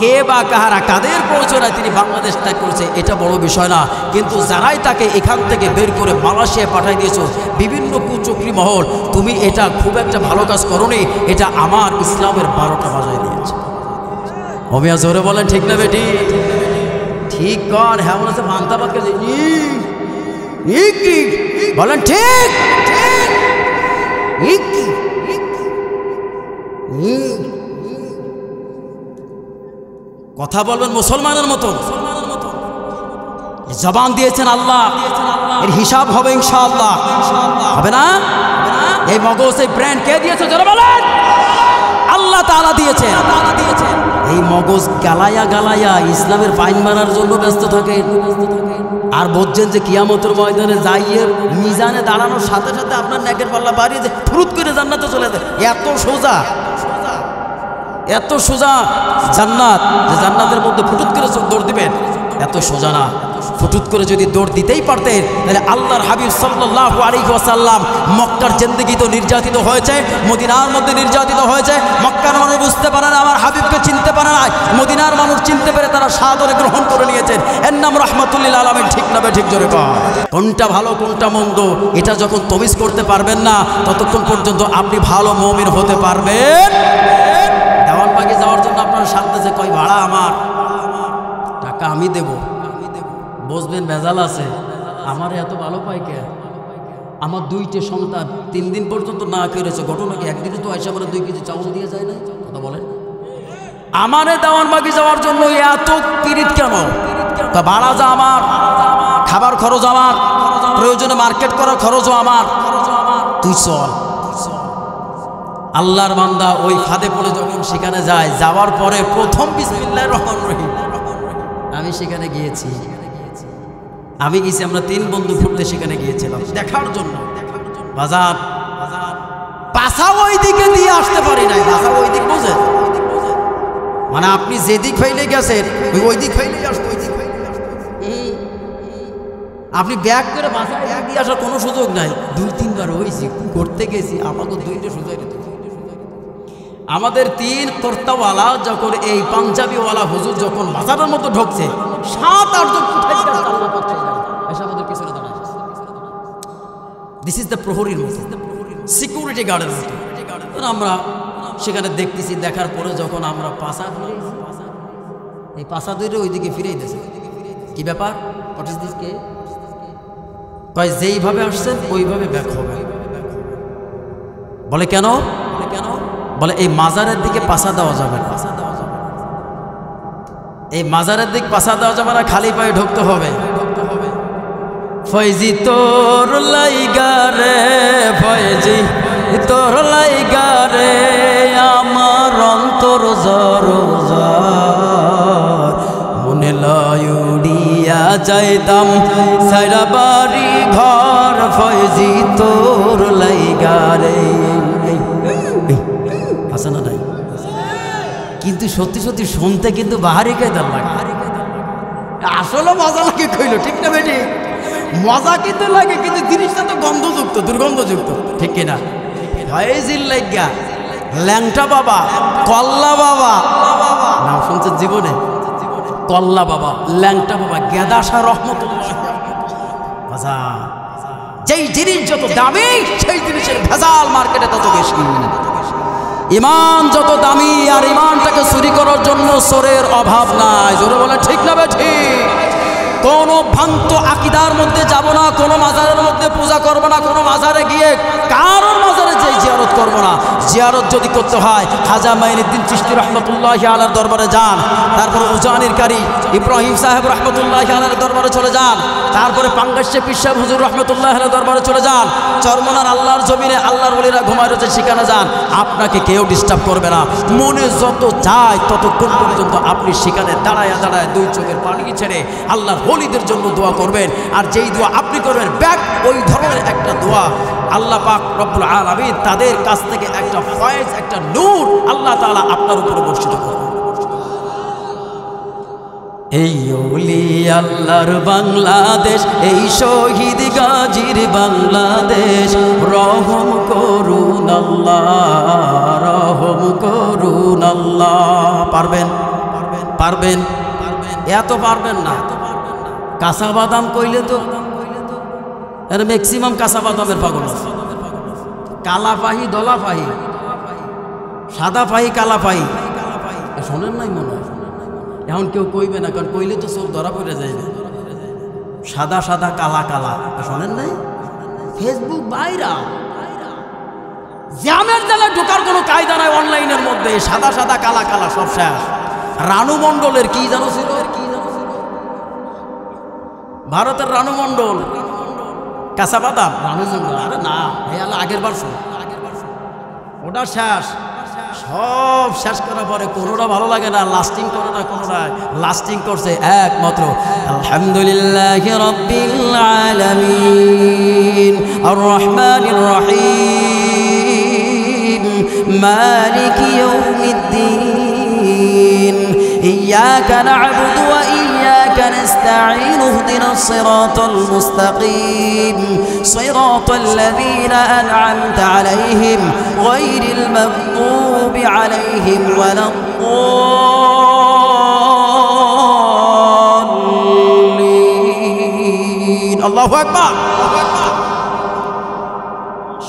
কে বা কাহারা কাদের প্রয়োজনায় তিনি বাংলাদেশ ত্যাগ করেছে এটা বড় বিষয় না, কিন্তু যারাই তাকে এখান থেকে বের করে মালয়েশিয়ায় পাঠিয়ে দিয়েছো, বিভিন্ন কুচক্রি মহল, তুমি এটা খুব একটা ভালো কাজ করোনি, এটা আমার ইসলামের 12টা বাজায় দিয়েছে। ওমিয়া জোরে বলেন ঠিক না বেটি? ঠিক কর। হ্যাঁ মনে হচ্ছে মান্তাবাদ বলেন ঠিক? কথা বলবেন মুসলমানের মতো। জবান দিয়েছেন আল্লাহ, এর হিসাব হবে ইনশাআল্লাহ। হবে না? এই মগজ, এই ব্র্যান্ড কে দিয়েছে? জোরে বলেন। আল্লাহ তাআলা দিয়েছেন। এই মগজ গালায়া গালায়া ইসলামের ফাইন মারার জন্য ব্যস্ত থাকে। আর বলছেন যে কিয়ামতের ময়দানে যাইয়ে মিজানে দাঁড়ানোর সাথে সাথে আপনার নেকের পাল্লা বাড়িয়ে যে ফুরুত করে জান্নাতে চলে যায়। এত সোজা এত সোজা জান্নাত যে জান্নাতের মধ্যে ফুটুত করে দৌড় দিবেন, এত সোজা না। ফুটুত করে যদি দৌড় দিতেই পারতেন তাহলে আল্লাহর হাবিব সাল্লাল্লাহু আলাইহি ওয়াসাল্লাম মক্কার জিন্দেগি তো নির্যাতিত হয়েছে, মদিনার মধ্যে নির্যাতিত হয়েছে। মক্কার মানুষ বুঝতে পারে না, আমার হাবিবকে চিনতে পারে না, মদিনার মানুষ চিনতে পেরে তারা সাদরে গ্রহণ করে নিয়েছেন। এর নাম রাহমাতুল্লিল আলামিন। ঠিক না ঠিক জোরে কর। কোনটা ভালো কোনটা মন্দ এটা যখন তমিজ করতে পারবেন না ততক্ষণ পর্যন্ত আপনি ভালো মুমিন হতে পারবেন। দেওয়ানবাগে যাওয়ার জন্য আপনার সাথে যে কয় ভাড়া আমার, টাকা আমি দেব, বসবেন ভেজাল আছে। আমার এত ভালো পাই কে? আমার 2টে সন্তান 3 দিন পর্যন্ত না খেয়েছে। ঘটনা কি? একদিনে তো আইসা আমার 2 কেজি চাউল দিয়ে যায় না। কথা বলেন। আমারে দেওয়ানবাগি যাওয়ার জন্য এত পিরিত কেন? তা ভাড়া যা আমার, খাবার খরচ আমার, প্রয়োজনে মার্কেট করার খরচও আমার, তুই চল। আল্লাহর বান্দা ওই ফাঁদে পড়ে যখন সেখানে যায়, যাওয়ার পরে প্রথম বিসমিল্লাহির রহমানির রহিম। আমি সেখানে গিয়েছি, আমি গেছি, আমরা 3 বন্ধু ফুটতে সেখানে গিয়েছিলাম দেখার জন্য। বাজার পাশা ওই দিকে দিয়ে আসতে পারি নাই। পাশা ওই দিক বোঝেন, মানে আপনি যেদিক হইলে গেছেন ওই দিক হইলেই আসতো। আপনি ব্যাগ করে বাসা ব্যাগ দিয়ে আসার কোনো সুযোগ নাই। 2-3 বার হয়েছি, করতে গেছি, আমাকে 2টা সুযোগ দিত। আমাদের 3 কর্তাওয়ালা যখন এই পাঞ্জাবিওয়ালা হুজুর যখন বাজারের মতো ঢুকছে, 7-8 জন এসে আমাদের পিছনে দাঁড়ায়। দিস ইজ দ্য প্রহরীর মতো, সিকিউরিটি গার্ডের মতো। আমরা সেখানে দেখতেছি, দেখার পরে যখন আমরা পাশা ধরে, এই পাশা ধরে ওইদিকে ফিরেই দিয়েছে। কি ব্যাপার? What is this? কে কয় যেইভাবে আসছেন ওইভাবে ব্যাক হবে। বলে কেন? বলে এই মাজারের দিকে পাশা দেওয়া যাবে না, এই মাজারের দিক পাশা দেওয়া যাবে না, খালি পায়ে ঢুকতে হবে। ফয়জি তোর লাইগা রে, ফয়জি তোর লাইগা রে, আমার অন্তর জর মনে লয় উড়িয়া যাইতাম সারা বাড়ি ঘর, ফয়জি তোর লাইগা রে। আছে না নাই? কিন্তু সত্যি সত্যি শুনতে কিন্তু বাহারি কায়দার লাগে। আসলে মজা লাগে কইল, ঠিক না বেটি? মজা কিন্তু লাগে, কিন্তু জিনিসটা তো গন্ধযুক্ত, দুর্গন্ধযুক্ত, ঠিক কিনা? ফয়েজির লাইগা ল্যাংটা বাবা, কল্লা বাবা নাম শুনছেন জীবনে? কল্লা বাবা, ল্যাংটা বাবা, গেদা শাহ রহমতুল্লাহ। যেই জিনিস যত দামি সেই জিনিসের ভেজাল মার্কেটে তত বেশি। ইমান যত দামি, আর ইমানটাকে চুরি করার জন্য চোরের অভাব নাই। জোরে বলে ঠিক না বেঠি? কোনো ভ্রান্ত আকিদার মধ্যে যাব না, কোনো মাজারের মধ্যে পূজা করবো না, কোনো মাজারে গিয়ে কারোর মাজারে যেই জিয়ারত করবো না। জিয়ারত যদি করতে হয় খাজা মাইনুদ্দিন চিশতি রহমতুল্লাহি আলাইহির দরবারে যান, তারপরে উজানির কারি ইব্রাহিম সাহেব রহমতুল্লাহি আলাইহির দরবারে চলে যান, তারপরে পাঙ্গাসে পীর সাহেব হুজুর রহমতুল্লাহি আলাইহির দরবারে চলে যান, চরমনার আল্লাহর জমিনে আল্লাহর ওলিরা ঘুমায় রয়েছে সেখানে যান। আপনাকে কেউ ডিস্টার্ব করবে না। মনে যত চায় ততক্ষণ পর্যন্ত আপনি সেখানে দাঁড়ায় দাঁড়ায় 2 চোখের পানি ছেড়ে আল্লাহর ওলিদের জন্য দোয়া করবেন। আর যেই দোয়া আপনি করবেন ব্যাক ওই ধরনের একটা দোয়া আল্লাহ পাক রব্বুল আলামিন তাদের কাছ থেকে একটা ফয়েজ, একটা নূর আল্লাহ তাআলা আপনার উপরে বর্ষিত করবেন। এই ওলি আল্লাহর বাংলাদেশ, এই শহীদ গাজীর বাংলাদেশ, রহম করুন আল্লাহ, রহম করুন আল্লাহ। পারবেন? পারবেন? এত পারবেন না। কাঁচা বাদাম কইলে তো এর ম্যাক্সিমাম কাঁচা বাদামের পাগল আছে। কালা পাহি, দলা পাহি, সাদা পাহি, কালা পাহি, শোনেন নাই মনে হয়? এখন কেউ কইবে না, কারণ কইলে তো সব ধরা পড়ে যায় না। সাদা সাদা, কালা কালা, শোনেন নাই? ফেসবুক ভাইরা জ্যামের জায়গায় ঢোকার কোনো কায়দা নাই অনলাইনের মধ্যে। সাদা সাদা, কালা কালা, সব শেষ। রানু মণ্ডলের কি জানো ছিল? ভারতের রানু মণ্ডল, কাঁচা বাদাম, রানু মণ্ডল। আরে না, আগের বার শোন, ওটা শেষ। সব শেষ করার পরে কোনোটা ভালো লাগে না, লাস্টিং করে না, কোনোটা লাস্টিং করছে একমাত্র আলহামদুলিল্লাহি রাব্বিল আলামিন আর রহমানির রহিম مالك يوم الدين إياك نعبد وإياك نستعين اهدنا الصراط المستقيم صراط الذين أنعمت عليهم غير المغضوب عليهم ولا الضالين الله أكبر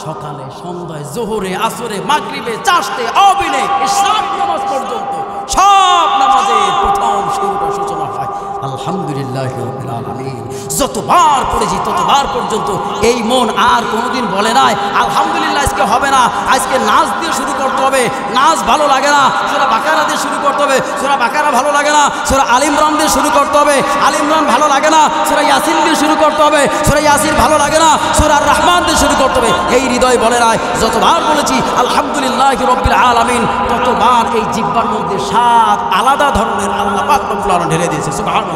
সকালে সন্ধ্যায় জোহরে আসরে মাগরিবে চাষতে অবিনে ইশরাক নামাজ পর্যন্ত সব নামাজের প্রথম শুরুটা সূচনা হয় আলহামদুলিল্লাহি রাব্বিল আলামিন। যতবার পড়েছি ততবার পর্যন্ত এই মন আর কোনোদিন বলে নাই আলহামদুলিল্লাহ আজকে হবে না, আজকে নাচ দিয়ে শুরু করতে হবে, নাচ ভালো লাগে না, সূরা বাকারা দিয়ে শুরু করতে হবে, সূরা বাকারা ভালো লাগে না, সূরা আল ইমরান দিয়ে শুরু করতে হবে, আল ইমরান ভালো লাগে না, সূরা ইয়াসিন দিয়ে শুরু করতে হবে, সূরা ইয়াসিন ভালো লাগে না, সূরা আর রহমান দিয়ে শুরু করতে হবে। এই হৃদয় বলে নাই যতবার বলেছি আলহামদুলিল্লাহি রাব্বিল আলামিন ততবার এই জিহ্বার মধ্যে স্বাদ আলাদা ধরনের আল্লাহ পাক রব্বুল আলামিন ঢেলে দিয়েছে সুবহানাল্লাহ।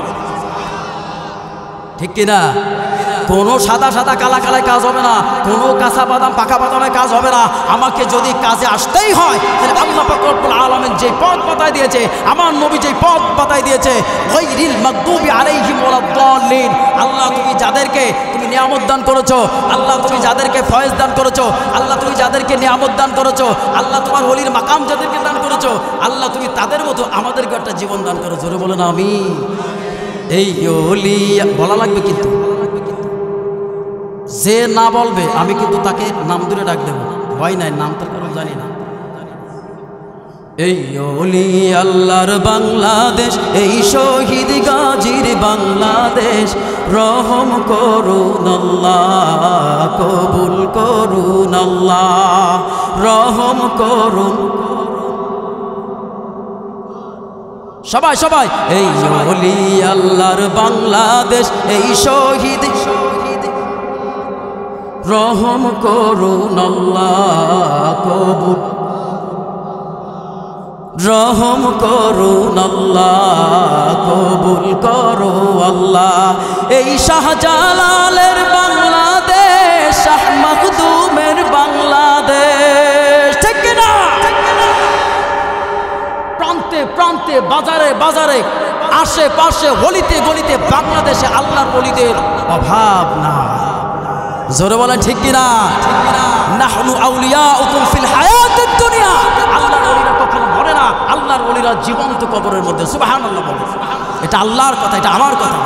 ঠিক কিনা? কোনো সাদা সাদা কালা কালায় কাজ হবে না, কোনো কাঁচা বাদাম পাকা বাদামে কাজ হবে না। আমাকে যদি কাজে আসতেই হয় তাহলে আল্লাহ পাক রব্বুল আলামিন যে পথ বাতায় দিয়েছে, আমার নবী যে পথ বাতায় দিয়েছে, গায়রিল মাগদুবি আলাইহিম ওয়ালাদ-দাল্লিন, আল্লাহ তুমি যাদেরকে তুমি নিয়ামত দান করেছো, আল্লাহ তুমি যাদেরকে ফয়েজ দান করেছো, আল্লাহ তুমি যাদেরকে নিয়ামত দান করেছো, আল্লাহ তোমার ওলির মাকাম যাদেরকে দান করেছো, আল্লাহ তুমি তাদের মতো আমাদেরকে একটা জীবন দান করো। জোরে বলেন আমিন। এই ওলি বলা লাগবে, কিন্তু যে না বলবে আমি কিন্তু তাকে নাম ধরে ডাক দেবো, ভয় নাই, নাম তার কারণ জানি না। এই ওলি আল্লাহর বাংলাদেশ, এই শহীদ গাজীর বাংলাদেশ, রহম করুন আল্লাহ, কবুল করুন আল্লাহ, রহম করুন সবাই সবাই। এই ওলি আল্লাহর বাংলাদেশ, এই শহীদ রহম করুন আল্লাহ, কবুল রহম করুন আল্লাহ, কবুল করো আল্লাহ। এই শাহজালালের বাংলাদেশ, শাহ মাখদুমের বাংলাদেশ, ঠিক না? প্রান্তে প্রান্তে বাজারে বাজারে আশেপাশে গলিতে গলিতে বাংলাদেশে আল্লাহর ওলিদের অভাব না। জোরে বলেন ঠিক কিনা? নাহনু আউলিয়াউকুম ফিল হায়াতিদ দুনিয়া, আল্লাহর ওলিরা কখনো মরে না, আল্লাহর ওলিরা জীবন্ত কবরের মধ্যে। সুবহানাল্লাহ বলে, এটা আল্লাহর কথা, এটা আমার কথা।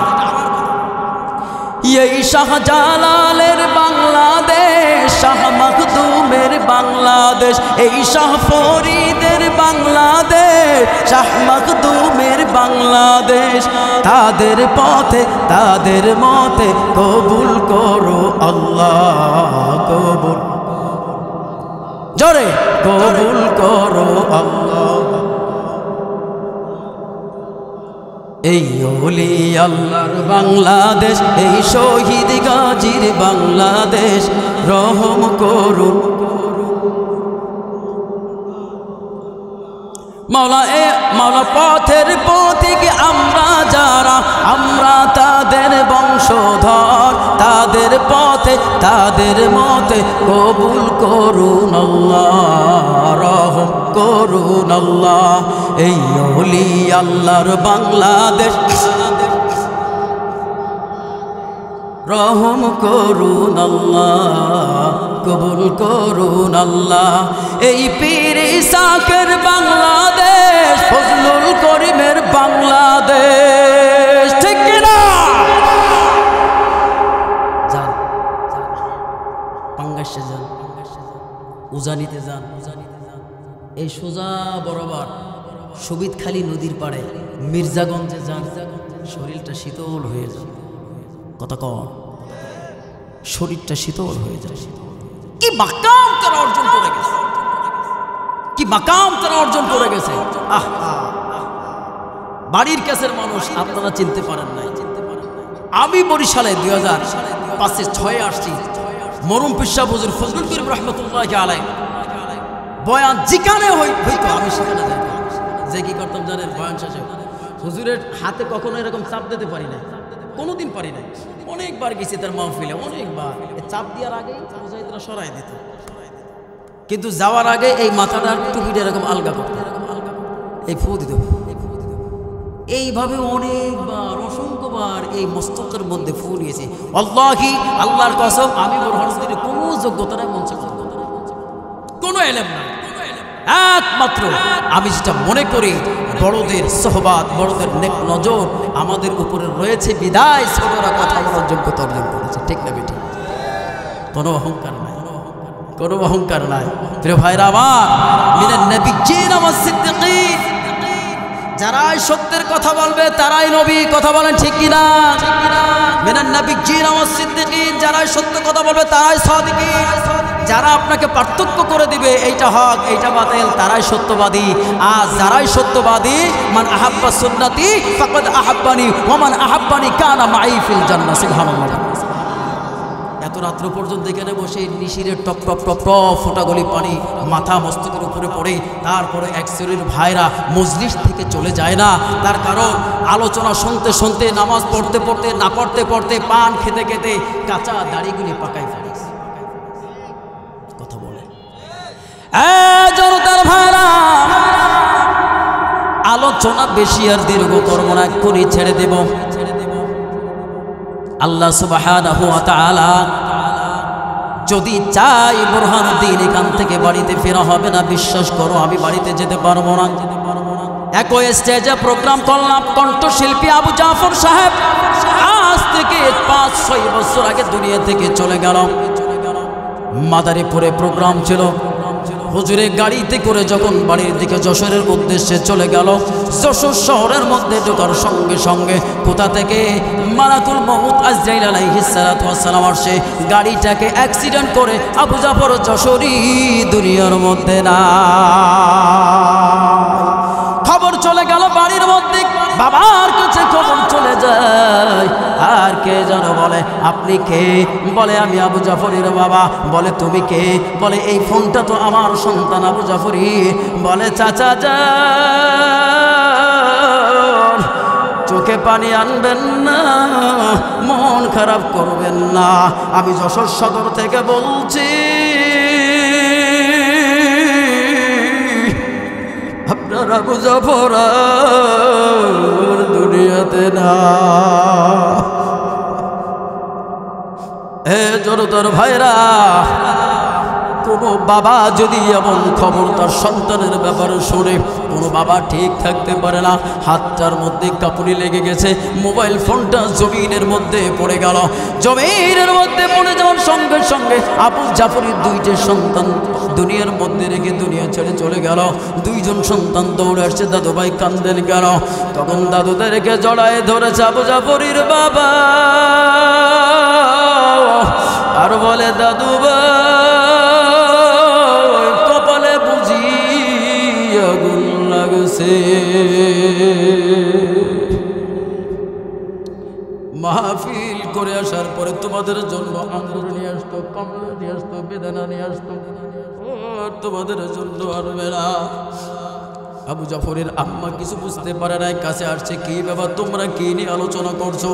এই শাহজালালের বাংলাদেশ, শাহ মাখদুমের বাংলাদেশ, এই শাহ ফরিদের বাংলাদেশ, শাহ মাখদুমের বাংলাদেশ, তাদের পথে তাদের মতে কবুল করো আল্লাহ, কবুল জোরে কবুল করো আল্লাহ। এই ওলি আল্লাহর বাংলাদেশ, এই শহীদ গাজীর বাংলাদেশ, রহম করুন মাওলা। মাওলা পথের পথিক আমরা যারা, আমরা তাদের বংশধর, তাদের পথে তাদের মতে কবুল করুন আল্লাহ, রহম করুন আল্লাহ। এই ওলি আল্লাহর বাংলাদেশ, রহম করুন আল্লাহ, কবুল করুন আল্লাহ। এই পীর ইসাকের বাংলাদেশ, ফজলুল করিমের বাংলাদেশ, ঠিক কিনা? যান পাঙ্গাসে যান, উজানিতে যান, এই সোজা বরাবর সুবিদখালী নদীর পাড়ে মির্জাগঞ্জে যান, শরীরটা শীতল হয়ে যাবে। কথা কর, শরীরটা শীতল হয়ে যায়। কি মাকাম তারা অর্জন করে গেছে, কি মাকাম তারা অর্জন করে গেছে। বাড়ির কাছের মানুষ আপনারা চিনতে পারেন নাই। আমি বরিশালে 2005-6 আসছি, মরুম পিসা হুজুর ফজলুল করিম রহমতুল্লাহি আলাইহি বয়ান যেখানে হইতো আমি সেখানে যাইতাম। যে কি করতাম জানেন? বয়ান শেষে হুজুরের হাতে কখনো এরকম চাপ দিতে পারি নাই, কোনোদিন পারি নাই। অনেকবার গেছি তার মাহফিলে, অনেকবার চাপ দেওয়ার আগেই মুজাহিদরা সরাই দিত। কিন্তু যাওয়ার আগে এই মাথাটা টুপিটা এরকম আলগা করতে, এই ফু দিত। এইভাবে অনেকবার অসংখ্যবার এই মস্তকের মধ্যে ফু নিয়েছে। আল্লাহি, আল্লাহর কসম, আমি বোরহানুদ্দিনের কোনো যোগ্যতা নাই, মঞ্চে কোনো এলেম না, একমাত্র আমি যেটা মনে করি বড়দের সোহবাত, বড়দের নেক নজর আমাদের উপরে রয়েছে বিদায় ছোটরা কথা বলার যোগ্যতা অর্জন করেছে। ঠিক না বেটি? কোনো অহংকার নাই, কোনো অহংকার নাই। প্রিয় ভাইরা আমার, মিনান নবিয়্যিন ওয়াস সিদ্দিকিন, যারাই সত্যের কথা বলবে তারাই নবী। কথা বলেন ঠিক কিনা? মিনান নবিয়্যিন ওয়াস সিদ্দিকিন, যারাই সত্য কথা বলবে তারাই সাদিকিন। যারা আপনাকে পার্থক্য করে দিবে এইটা হক এইটা বাতিল, তারাই সত্যবাদী। আর যারাই সত্যবাদী, মান আহাব্বা সুন্নতি ফাকাদ আহাব্বানি ওয়া মান আহাব্বানি কানা মাই ফিল জান্নাহ। সুবহানাল্লাহ। এত রাত্র পর্যন্ত এখানে বসে নিশিরের টপ টপ টপ টপ ফোঁটাগুলি পানি মাথা মস্তকের উপরে পড়ে, তারপরে এক শ্রেণীর ভাইরা মজলিস থেকে চলে যায় না। তার কারণ আলোচনা শুনতে শুনতে, নামাজ পড়তে পড়তে, না পড়তে পড়তে, পান খেতে খেতে কাঁচা দাড়িগুলি পাকাই ফেলেছে। কথা বলে জনতার ভাইরা, আলোচনা বেশি আর দীর্ঘ করব না, এক্ষুনি ছেড়ে দেব। আল্লাহ সুবহানাহু ওয়া তাআলা যদি চাই বুরহানুদ্দিন এখান থেকে বাড়িতে ফেরা হবে না। বিশ্বাস করো আমি বাড়িতে যেতে পারবো না। একই স্টেজে প্রোগ্রাম করলাম, কণ্ঠশিল্পী আবু জাফর সাহেব আজ থেকে 5-6 বছর আগে দুনিয়া থেকে চলে গেল। মাদারীপুরে প্রোগ্রাম ছিল, হুজুরে গাড়িতে করে যখন বাড়ির দিকে যশোরের উদ্দেশ্যে চলে গেল, যশোর শহরের মধ্যে ঢোকার সঙ্গে সঙ্গে কোথা থেকে মালাকুল মউত আজরাইল আলাইহিস সালাতু ওয়াস সালাম আসে, গাড়িটাকে অ্যাক্সিডেন্ট করে আবু জাফর যশোরী দুনিয়ার মধ্যে না। খবর চলে গেল বাড়ির মধ্যে, বাবার কাছে খবর চলে যায়। আর কে যেন বলে, আপনি কে? বলে আমি আবু জাফরের বাবা। বলে তুমি কে? বলে এই ফোনটা তো আমার সন্তান আবু জাফরি। বলে চাচা যান, চোখে পানি আনবেন না, মন খারাপ করবেন না, আমি যশোর সদর থেকে বলছি, আপনার আবু জাফর দুনিয়াতে না। হে জনতার ভাইরা, কোনো বাবা যদি এমন খবর তার সন্তানের ব্যাপারে শুনে, কোনো বাবা ঠিক থাকতে পারে না। হাতটার মধ্যে কাপুরি লেগে গেছে, মোবাইল ফোনটা জমিনের মধ্যে পড়ে গেল। জমিনের মধ্যে পড়ে যাওয়ার সঙ্গে সঙ্গে আবু জাফরের 2টে সন্তান দুনিয়ার মধ্যে রেখে দুনিয়া ছেড়ে চলে গেল। 2জন সন্তান দৌড়ে আসছে, দাদু ভাই কান্দেন গেল। তখন দাদুদেরকে জড়ায় ধরেছে আবু জাফরের বাবা, আর বলে দাদু ভাই কপালে বুঝি আগুন লাগছে। মাহফিল করে আসার পরে তোমাদের জন্য আঙ্গুর নিয়ে আসতো, কমলা নিয়ে আসতো, বেদানা নিয়ে আসতো, তোমাদের জন্য আনবে না। আবু জাফরের আম্মা কিছু বুঝতে পারে নাই, কাছে আসছে, কি ব্যাপার তোমরা কি নিয়ে আলোচনা করছো?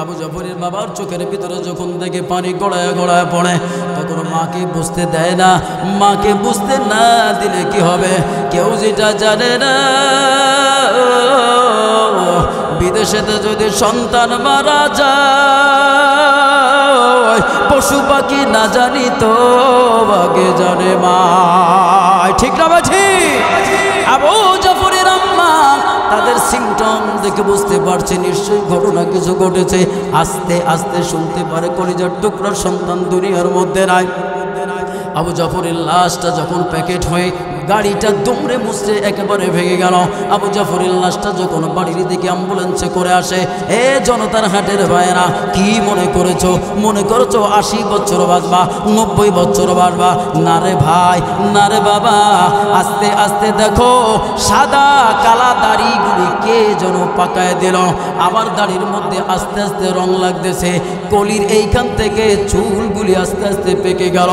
আবু জাফরের বাবার চোখের ভিতরে যখন দেখে পানি গড়ায় গড়ায় পড়ে, তখন মাকে বুঝতে দেয় না। মাকে বুঝতে না দিলে কি হবে? কেউ যেটা জানে না, বিদেশেতে যদি সন্তান মারা যায়, পশু পাখি না জানি তো বাগে জানে মা। ঠিক না বাছি? আবু জাফরের আম্মা তাদের সিমটম দেখে বুঝতে পারছে নিশ্চয়ই ঘটনা কিছু ঘটেছে। আস্তে আস্তে শুনতে পারে কলিজার টুকরার সন্তান দুনিয়ার মধ্যে নাই। আবু জাফরের লাশটা যখন প্যাকেট হয়ে গাড়িটা দুমড়ে মুচড়ে একেবারে ভেঙে গেল, আবু জাফরের লাশটা যখন বাড়ির দিকে অ্যাম্বুলেন্সে করে আসে, এ জনতার হাটের ভাইয়েরা, কি মনে করেছো? মনে করছো 80 বছর বাঁচবা, 90 বছর বাঁচবা? না রে ভাই, না রে বাবা। আস্তে আস্তে দেখো সাদা কালা দাড়িগুলি কে যেন পাকায় দিল। আমার দাড়ির মধ্যে আস্তে আস্তে রং লাগতেছে, কলির এইখান থেকে চুলগুলি আস্তে আস্তে পেকে গেল।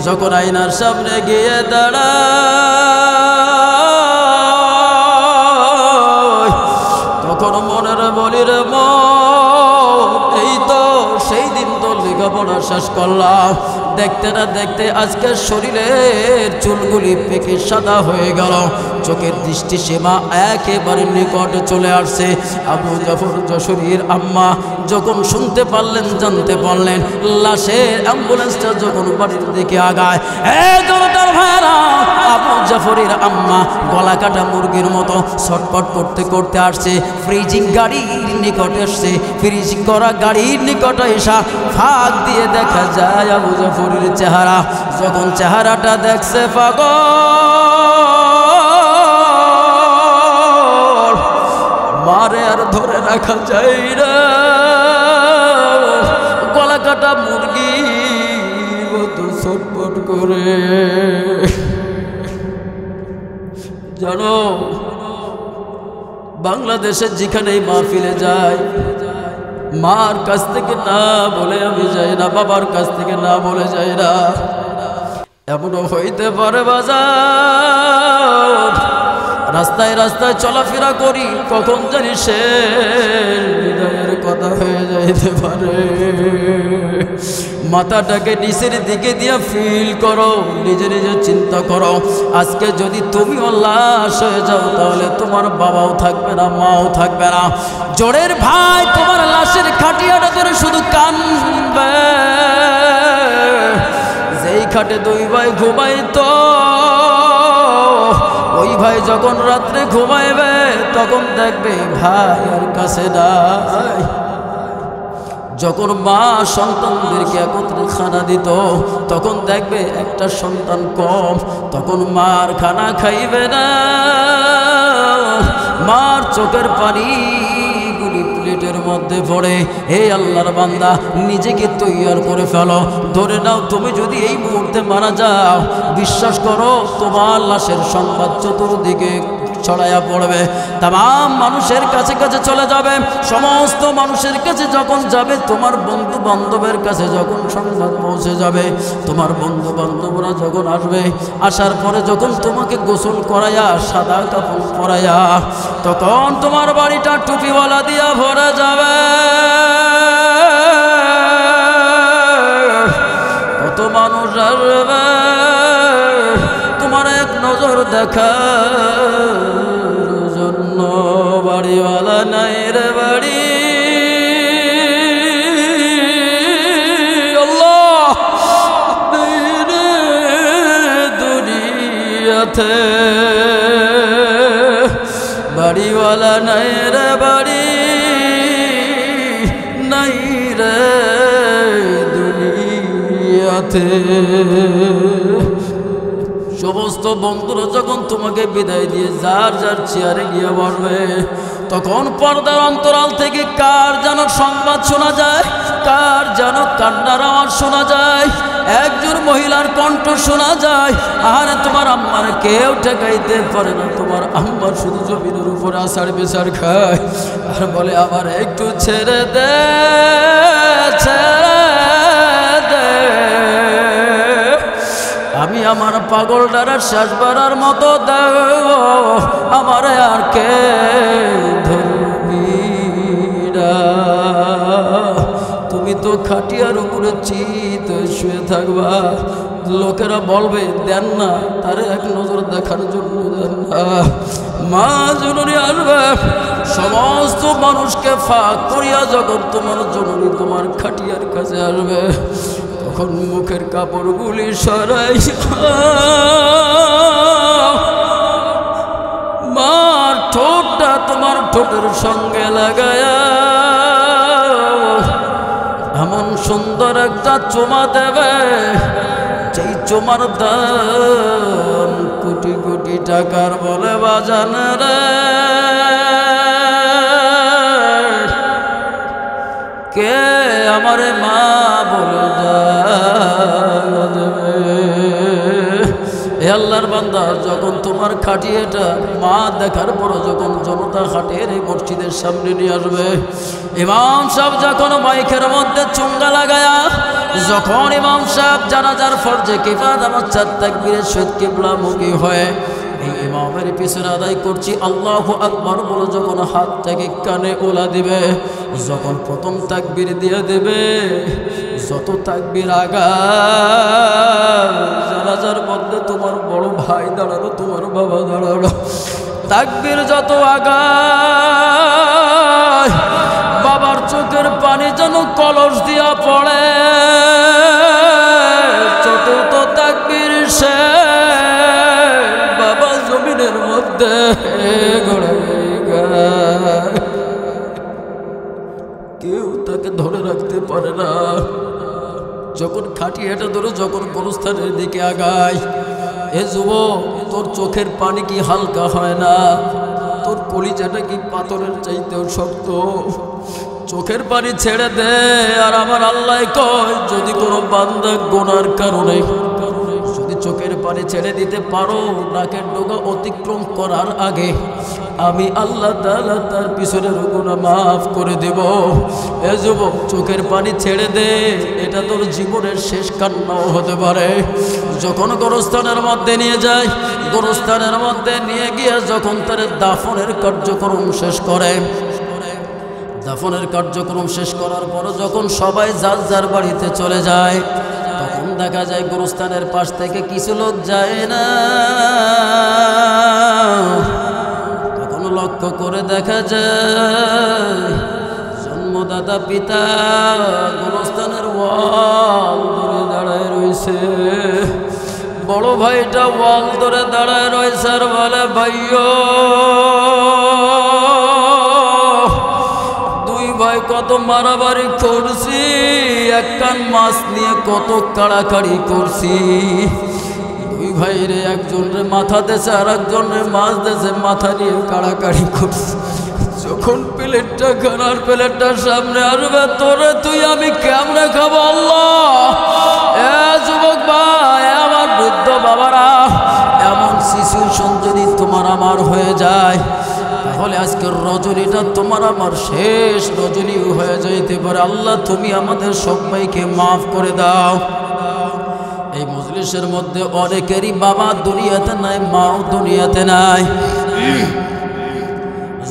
যখন আয়নার সামনে গিয়ে দাঁড়ায়, তখন মনের বলির মন, এই তো সেই দিন তো লেখাপড়া পড়া শেষ করলাম, দেখতে না দেখতে আজকে শরীরের চুলগুলি পেকে সাদা হয়ে গেল, চোখের দৃষ্টি সীমা একেবারে নিকটে চলে আসছে। আবু জাফর যশোরীর আম্মা যখন শুনতে পারলেন, জানতে পারলেন, লাশের অ্যাম্বুলেন্সটা যখন বাড়ির দিকে আগায়, জনতার ভাইরা, আবু জাফরের আম্মা গলা কাটা মুরগির মতো ছটপট করতে করতে আসছে, ফ্রিজিং গাড়ির নিকটে আসছে। ফ্রিজিং করা গাড়ির নিকটে এসা ফাঁক দিয়ে দেখা যায় আবু জাফরের চেহারা। যখন চেহারাটা দেখছে পাগল, মারে আর ধরে রাখা যায় না, গলা কাটা মুরগি মতো ছটপট করে। জানো, বাংলাদেশে যেখানেই মাহফিলে যায়, মার কাছ থেকে না বলে আমি যাই না, বাবার কাছ থেকে না বলে যাই না। এমনও হইতে পারে বাজার, রাস্তায় রাস্তায় চলাফেরা করি, কখন জানি সে হৃদয়ের কথা হয়ে যাইতে পারে। মাথাটাকে নিচের দিকে দিয়ে ফিল করো, নিজে নিজে চিন্তা করো, আজকে যদি তুমিও লাশ হয়ে যাও তাহলে তোমার বাবাও থাকবে না, মাও থাকবে না। জোরের ভাই তোমার লাশের খাটিয়াটা ধরে শুধু কানবে। যেই খাটে দুই ভাই ঘুমাইতো, ওই ভাই যখন রাত্রে ঘুমাইবে তখন দেখবে ভাই আর কাছে নাই। যখন মা সন্তানদেরকে একত্রে খানা দিত তখন দেখবে একটা সন্তান কম, তখন মার খানা খাইবে না। মার চোখের পানি গুলি প্লেটের মধ্যে পড়ে। হে আল্লাহর বান্দা, নিজেকে তৈয়ার করে ফেলো। ধরে নাও তুমি যদি এই মুহূর্তে মারা যাও, বিশ্বাস করো তোমার লাশের সংবাদ চতুর্দিকে ছড়াইয়া পড়বে, তাম মানুষের কাছে কাছে চলে যাবে। সমস্ত মানুষের কাছে যখন যাবে, তোমার বন্ধু বান্ধবের কাছে যখন সংবাদ পৌঁছে যাবে, তোমার বন্ধু বান্ধবরা যখন আসবে, আসার পরে যখন তোমাকে গোসল করাইয়া সাদা কাপড় পরাইয়া, তখন তোমার বাড়িটা টুপিওয়ালা দিয়া ভরে যাবে। কত মানুষ আসবে তোমার এক নজর দেখার জন্য। বাড়িওয়ালা নাই রে বাড়ি, আল্লাহ দুনিয়াতে বাড়িওয়ালা নাই রে বাড়ি, নাই রে দুনিয়াতে। সমস্ত বন্ধুরা যখন তোমাকে বিদায় দিয়ে যার যার চেয়ারে গিয়ে বসবে, তখন পর্দার অন্তরাল থেকে কার যেন সংবাদ শোনা যায়, কার যেন কান্নার আওয়াজ শোনা যায়, একজন মহিলার কণ্ঠ শোনা যায়। আর তোমার আম্মার কেউ ঠেকাইতে পারে না, তোমার আম্মা শুধু জমিনের উপরে আষাঢ় বেচার খায় আর বলে আমার একটু ছেড়ে দে, ছেড়ে দে। আমি আমার পাগলটার শেষবারের মতো দেব, আমার আর কে ধরবি না। তুমি তো খাটিয়ার উপরে চিত শুয়ে থাকবা, লোকেরা বলবে দেন না তার এক নজর দেখার জন্য, দেন না। মা জননী আসবে, সমস্ত মানুষকে ফাঁক করিয়া যখন তোমার জননী তোমার খাটিয়ার কাছে আসবে, তখন মুখের কাপড়গুলি সরাই মার ঠোঁটটা তোমার ঠোঁটের সঙ্গে লাগায়া এমন সুন্দর একটা চুমা দেবে, যেই চুমার দাম কোটি কোটি টাকার বলে বাজান রে। কে আমারে মা বলে দেবে। এ আল্লাহর বান্দা, যখন তোমার খাটিয়েটা মা দেখার পর যখন জনতা হাটের এই মসজিদের সামনে নিয়ে আসবে, ইমাম সাহেব যখন মাইকের মধ্যে চুঙ্গা লাগায়া, যখন ইমাম সাহেব জানাজার ফরজে কিফাত আমার 4 তাকবীরের সহিত কিবলামুখী হয়ে এই ইমামের পিছনে আদায় করছি আল্লাহু আকবার বলে যখন হাত থেকে কানে ওলা দিবে, যখন প্রথম তাকবীর দিয়ে দেবে, যত তাকবীর আগা জানাজার মধ্যে তোমার বড় ভাই দাঁড়ানো, তোমার বাবা দাঁড়ানো, তাকবীর যত আগা বাবার চোখের পানি যেন কলস দিয়া পড়ে। চতুর্থ তাকবীর সে বাবা জমিনের মধ্যে কেউ তাকে ধরে রাখতে পারে না। যখন খাটি হেঁটে ধরে যখন গোরস্থানের দিকে আগায়, এ যুবক তোর চোখের পানি কি হালকা হয় না? তোর কলিজাটা কি পাথরের চাইতেও শক্ত? চোখের পানি ছেড়ে দে। আর আমার আল্লাহ কয়, যদি কোনো বান্দা গুনার কারণে যদি চোখের পানি ছেড়ে দিতে পারো, নাকের ডগা অতিক্রম করার আগে আমি আল্লাহ তাআলা তার পিছনের গুনাহ মাফ করে দেব। এ যুবক চোখের পানি ছেড়ে দে, এটা তোর জীবনের শেষ কান্নাও হতে পারে। যখন গোরস্থানের মধ্যে নিয়ে যায়, গোরস্থানের মধ্যে নিয়ে গিয়ে যখন তার দাফনের কার্যক্রম শেষ করে, দাফনের কার্যক্রম শেষ করার পর যখন সবাই যার যার বাড়িতে চলে যায়, তখন দেখা যায় গোরস্থানের পাশ থেকে কিছু লোক যায় না। তখন লক্ষ্য করে দেখা যায় জন্মদাতা পিতা গোরস্থানের ওয়াল ধরে দাঁড়ায় রয়েছে। বড় ভাইটা ওয়াল ধরে দাঁড়ায় রয়েছে আর বলে, ভাইও ভাই কত মারামারি করছি, এক কান মাছ নিয়ে কত কাড়াকাড়ি করছি। দুই ভাই রে, একজন রে মাথা দেছে আর একজন রে মাছ দেছে, মাথা নিয়ে কাড়াকাড়ি করছি। যখন প্লেটটা খানার প্লেটটার সামনে আসবে, তোরে তুই আমি কেমনে খাবো আল্লাহ? এ যুবক ভাই, আমার বৃদ্ধ বাবারা, এমন সিচুয়েশন যদি তোমার আমার হয়ে যায়, তাহলে আজকের রজনীটা তোমার আমার শেষ রজনীও হয়ে যাইতে পারে। আল্লাহ তুমি আমাদের সবাইকে মাফ করে দাও। এই মজলিসের মধ্যে অনেকেরই বাবা দুনিয়াতে নাই, মাও দুনিয়াতে নাই।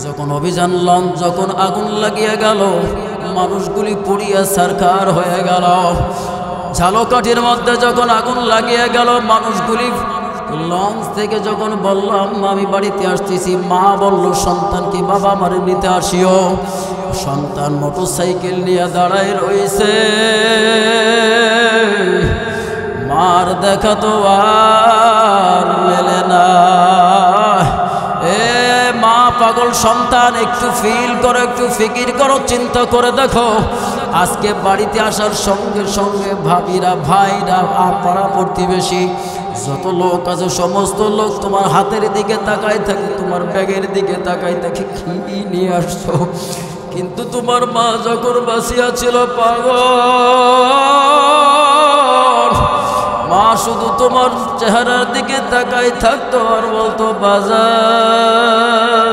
যখন অভিযান লঞ্চ যখন আগুন লাগিয়ে গেল, মানুষগুলি পুড়িয়া ছারখার হয়ে গেল। ঝালকাঠির মধ্যে যখন আগুন লাগিয়ে গেল, মানুষগুলি লঞ্চ থেকে যখন বললাম আমি বাড়িতে আসতেছি, মা বলল সন্তানকে, বাবা আমারে নিতে আসিও। সন্তান মোটরসাইকেল নিয়ে দাঁড়ায় রয়েছে, মার দেখা তো আর মেলে না। এ মা পাগল সন্তান, একটু ফিল করো, একটু ফিকির করো, চিন্তা করে দেখো। আজকে বাড়িতে আসার সঙ্গে সঙ্গে ভাবিরা, ভাইরা, পাড়া প্রতিবেশী যত লোক আছে, সমস্ত লোক তোমার হাতের দিকে তাকাই থাকে, তোমার ব্যাগের দিকে তাকাই থাকে, কি নিয়ে আসছো। কিন্তু তোমার মা যখন বাঁচিয়া ছিল পাগল, মা শুধু তোমার চেহারার দিকে তাকাই থাকতো আর বলতো, বাজার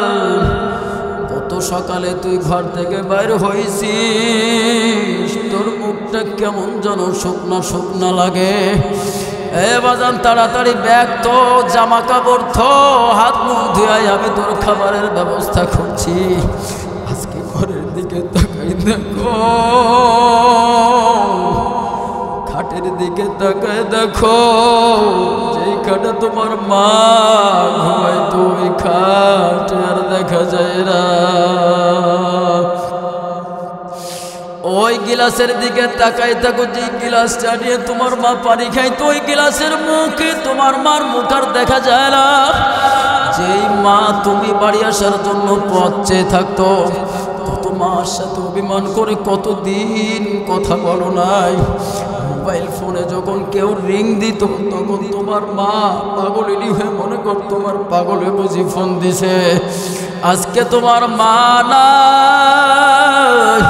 কত সকালে তুই ঘর থেকে বাইর হইছিস, তোর মুখটা কেমন যেন শুকনা শুকনা লাগে। এ বাজান তাড়াতাড়ি ব্যাগ তো, জামা কাপড় তো, হাত মুখ ধুয়াই আমি তোর খাবারের ব্যবস্থা করছি। আজকে ঘরের দিকে তাকাই দেখো, খাটের দিকে তাকায় দেখো, যেই খাটে তোমার মা ঘুমাইতো ওই খাট আর দেখা যায় না। ওই গিলাসের দিকে তাকাই থাকো, যে গিলাসটা নিয়ে তোমার মা পানি খাইতো, ওই গিলাসের মুখে তোমার মার মুখ আর দেখা যায় না। যেই মা তুমি বাড়ি আসার জন্য পথ চেয়ে থাকতো, কত মার সাথে অভিমান করে কতদিন কথা বলো নাই। মোবাইল ফোনে যখন কেউ রিং দিত, তখন তোমার মা পাগলিনী হয়ে মনে কর তোমার পাগলে বুঝি ফোন দিছে। আজকে তোমার মা নাই,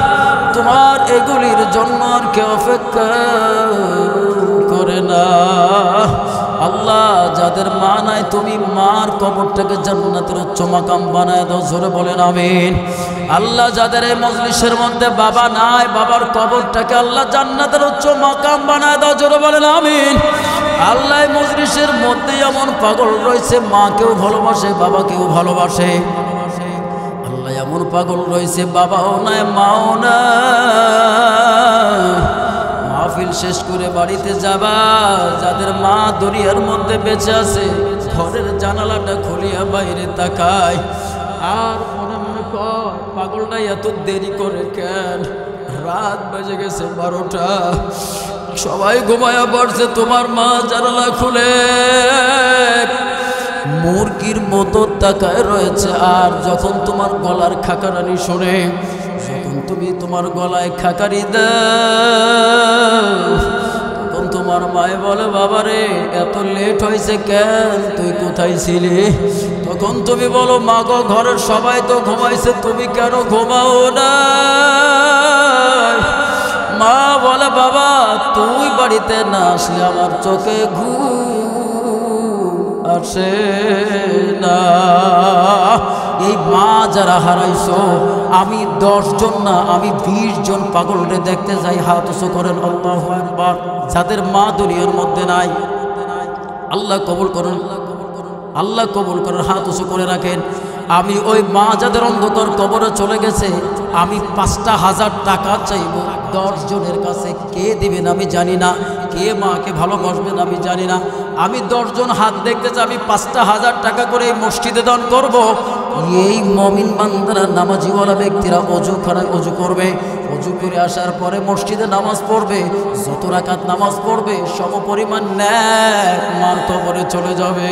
তোমার এগুলির জন্য আর কেউ অপেক্ষা করে না। আল্লাহ যাদের মা নাই, তুমি মার কবরটাকে জান্নাতের উচ্চ মাকাম বানায় দাও, জোরে বলেন আমিন। আল্লাহ যাদের এই মজলিসের মধ্যে বাবা নাই, বাবার কবরটাকে আল্লাহ জান্নাতের উচ্চ মাকাম বানায় দাও, জোরে বলেন আমিন। আল্লাহ এই মজলিসের মধ্যে এমন পাগল রয়েছে, মাকেও ভালোবাসে, বাবাকেও ভালোবাসে। আল্লাহ এমন পাগল রয়েছে, বাবাও নাই, মাও নাই, মা শেষ করে বাড়িতে যাবা, যাদের মা দুনিয়ার মধ্যে বেঁচে আছে ঘরের জানালাটা খুলিয়া বাইরে তাকায় আর মনে মনে কয় পাগলটা এত দেরি করে কেন, রাত বেজে গেছে 12টা, সবাই ঘুমায়া পড়ছে, তোমার মা জানালা খুলে মুরগির মতো তাকায় রয়েছে। আর যখন তোমার গলার খাকারানি শোনে, যখন তুমি তোমার গলায় খাকারি দাও, তখন তোমার মায়ে বলে বাবারে এত লেট হয়েছে কেন, তুই কোথায় ছিলি? তখন তুমি বলো মা গো ঘরের সবাই তো ঘুমাইছে, তুমি কেন ঘুমাও না? মা বলে বাবা তুই বাড়িতে না আসলে আমার চোখে ঘুম আসে না। এই মা যারা হারাইছো, আমি 10 জন না আমি 20 জন পাগলরে দেখতে যাই, হাত উঁচু করেন আল্লাহু আকবার। যাদের মা দুনিয়ার মধ্যে নাই, আল্লাহ কবুল করুন, আল্লাহ কবুল করেন, হাত উঁচু করে রাখেন। আমি ওই মা যাদের অন্ধকার কবরে চলে গেছে, আমি 5,000 টাকা চাইব 10 জনের কাছে। কে দিবেন আমি জানি না, কে মাকে ভালোবাসবেন আমি জানি না। আমি 10 জন হাত দেখতে চাই, আমি 5,000 টাকা করে এই মসজিদে দান করব। এই মমিন বান্দারা নামাজিওয়ালা ব্যক্তিরা অজু করবে, অজু করে আসার পরে মসজিদে নামাজ পড়বে, যত রাকাত নামাজ পড়বে সম পরিমাণ নেক মার কবরে চলে যাবে।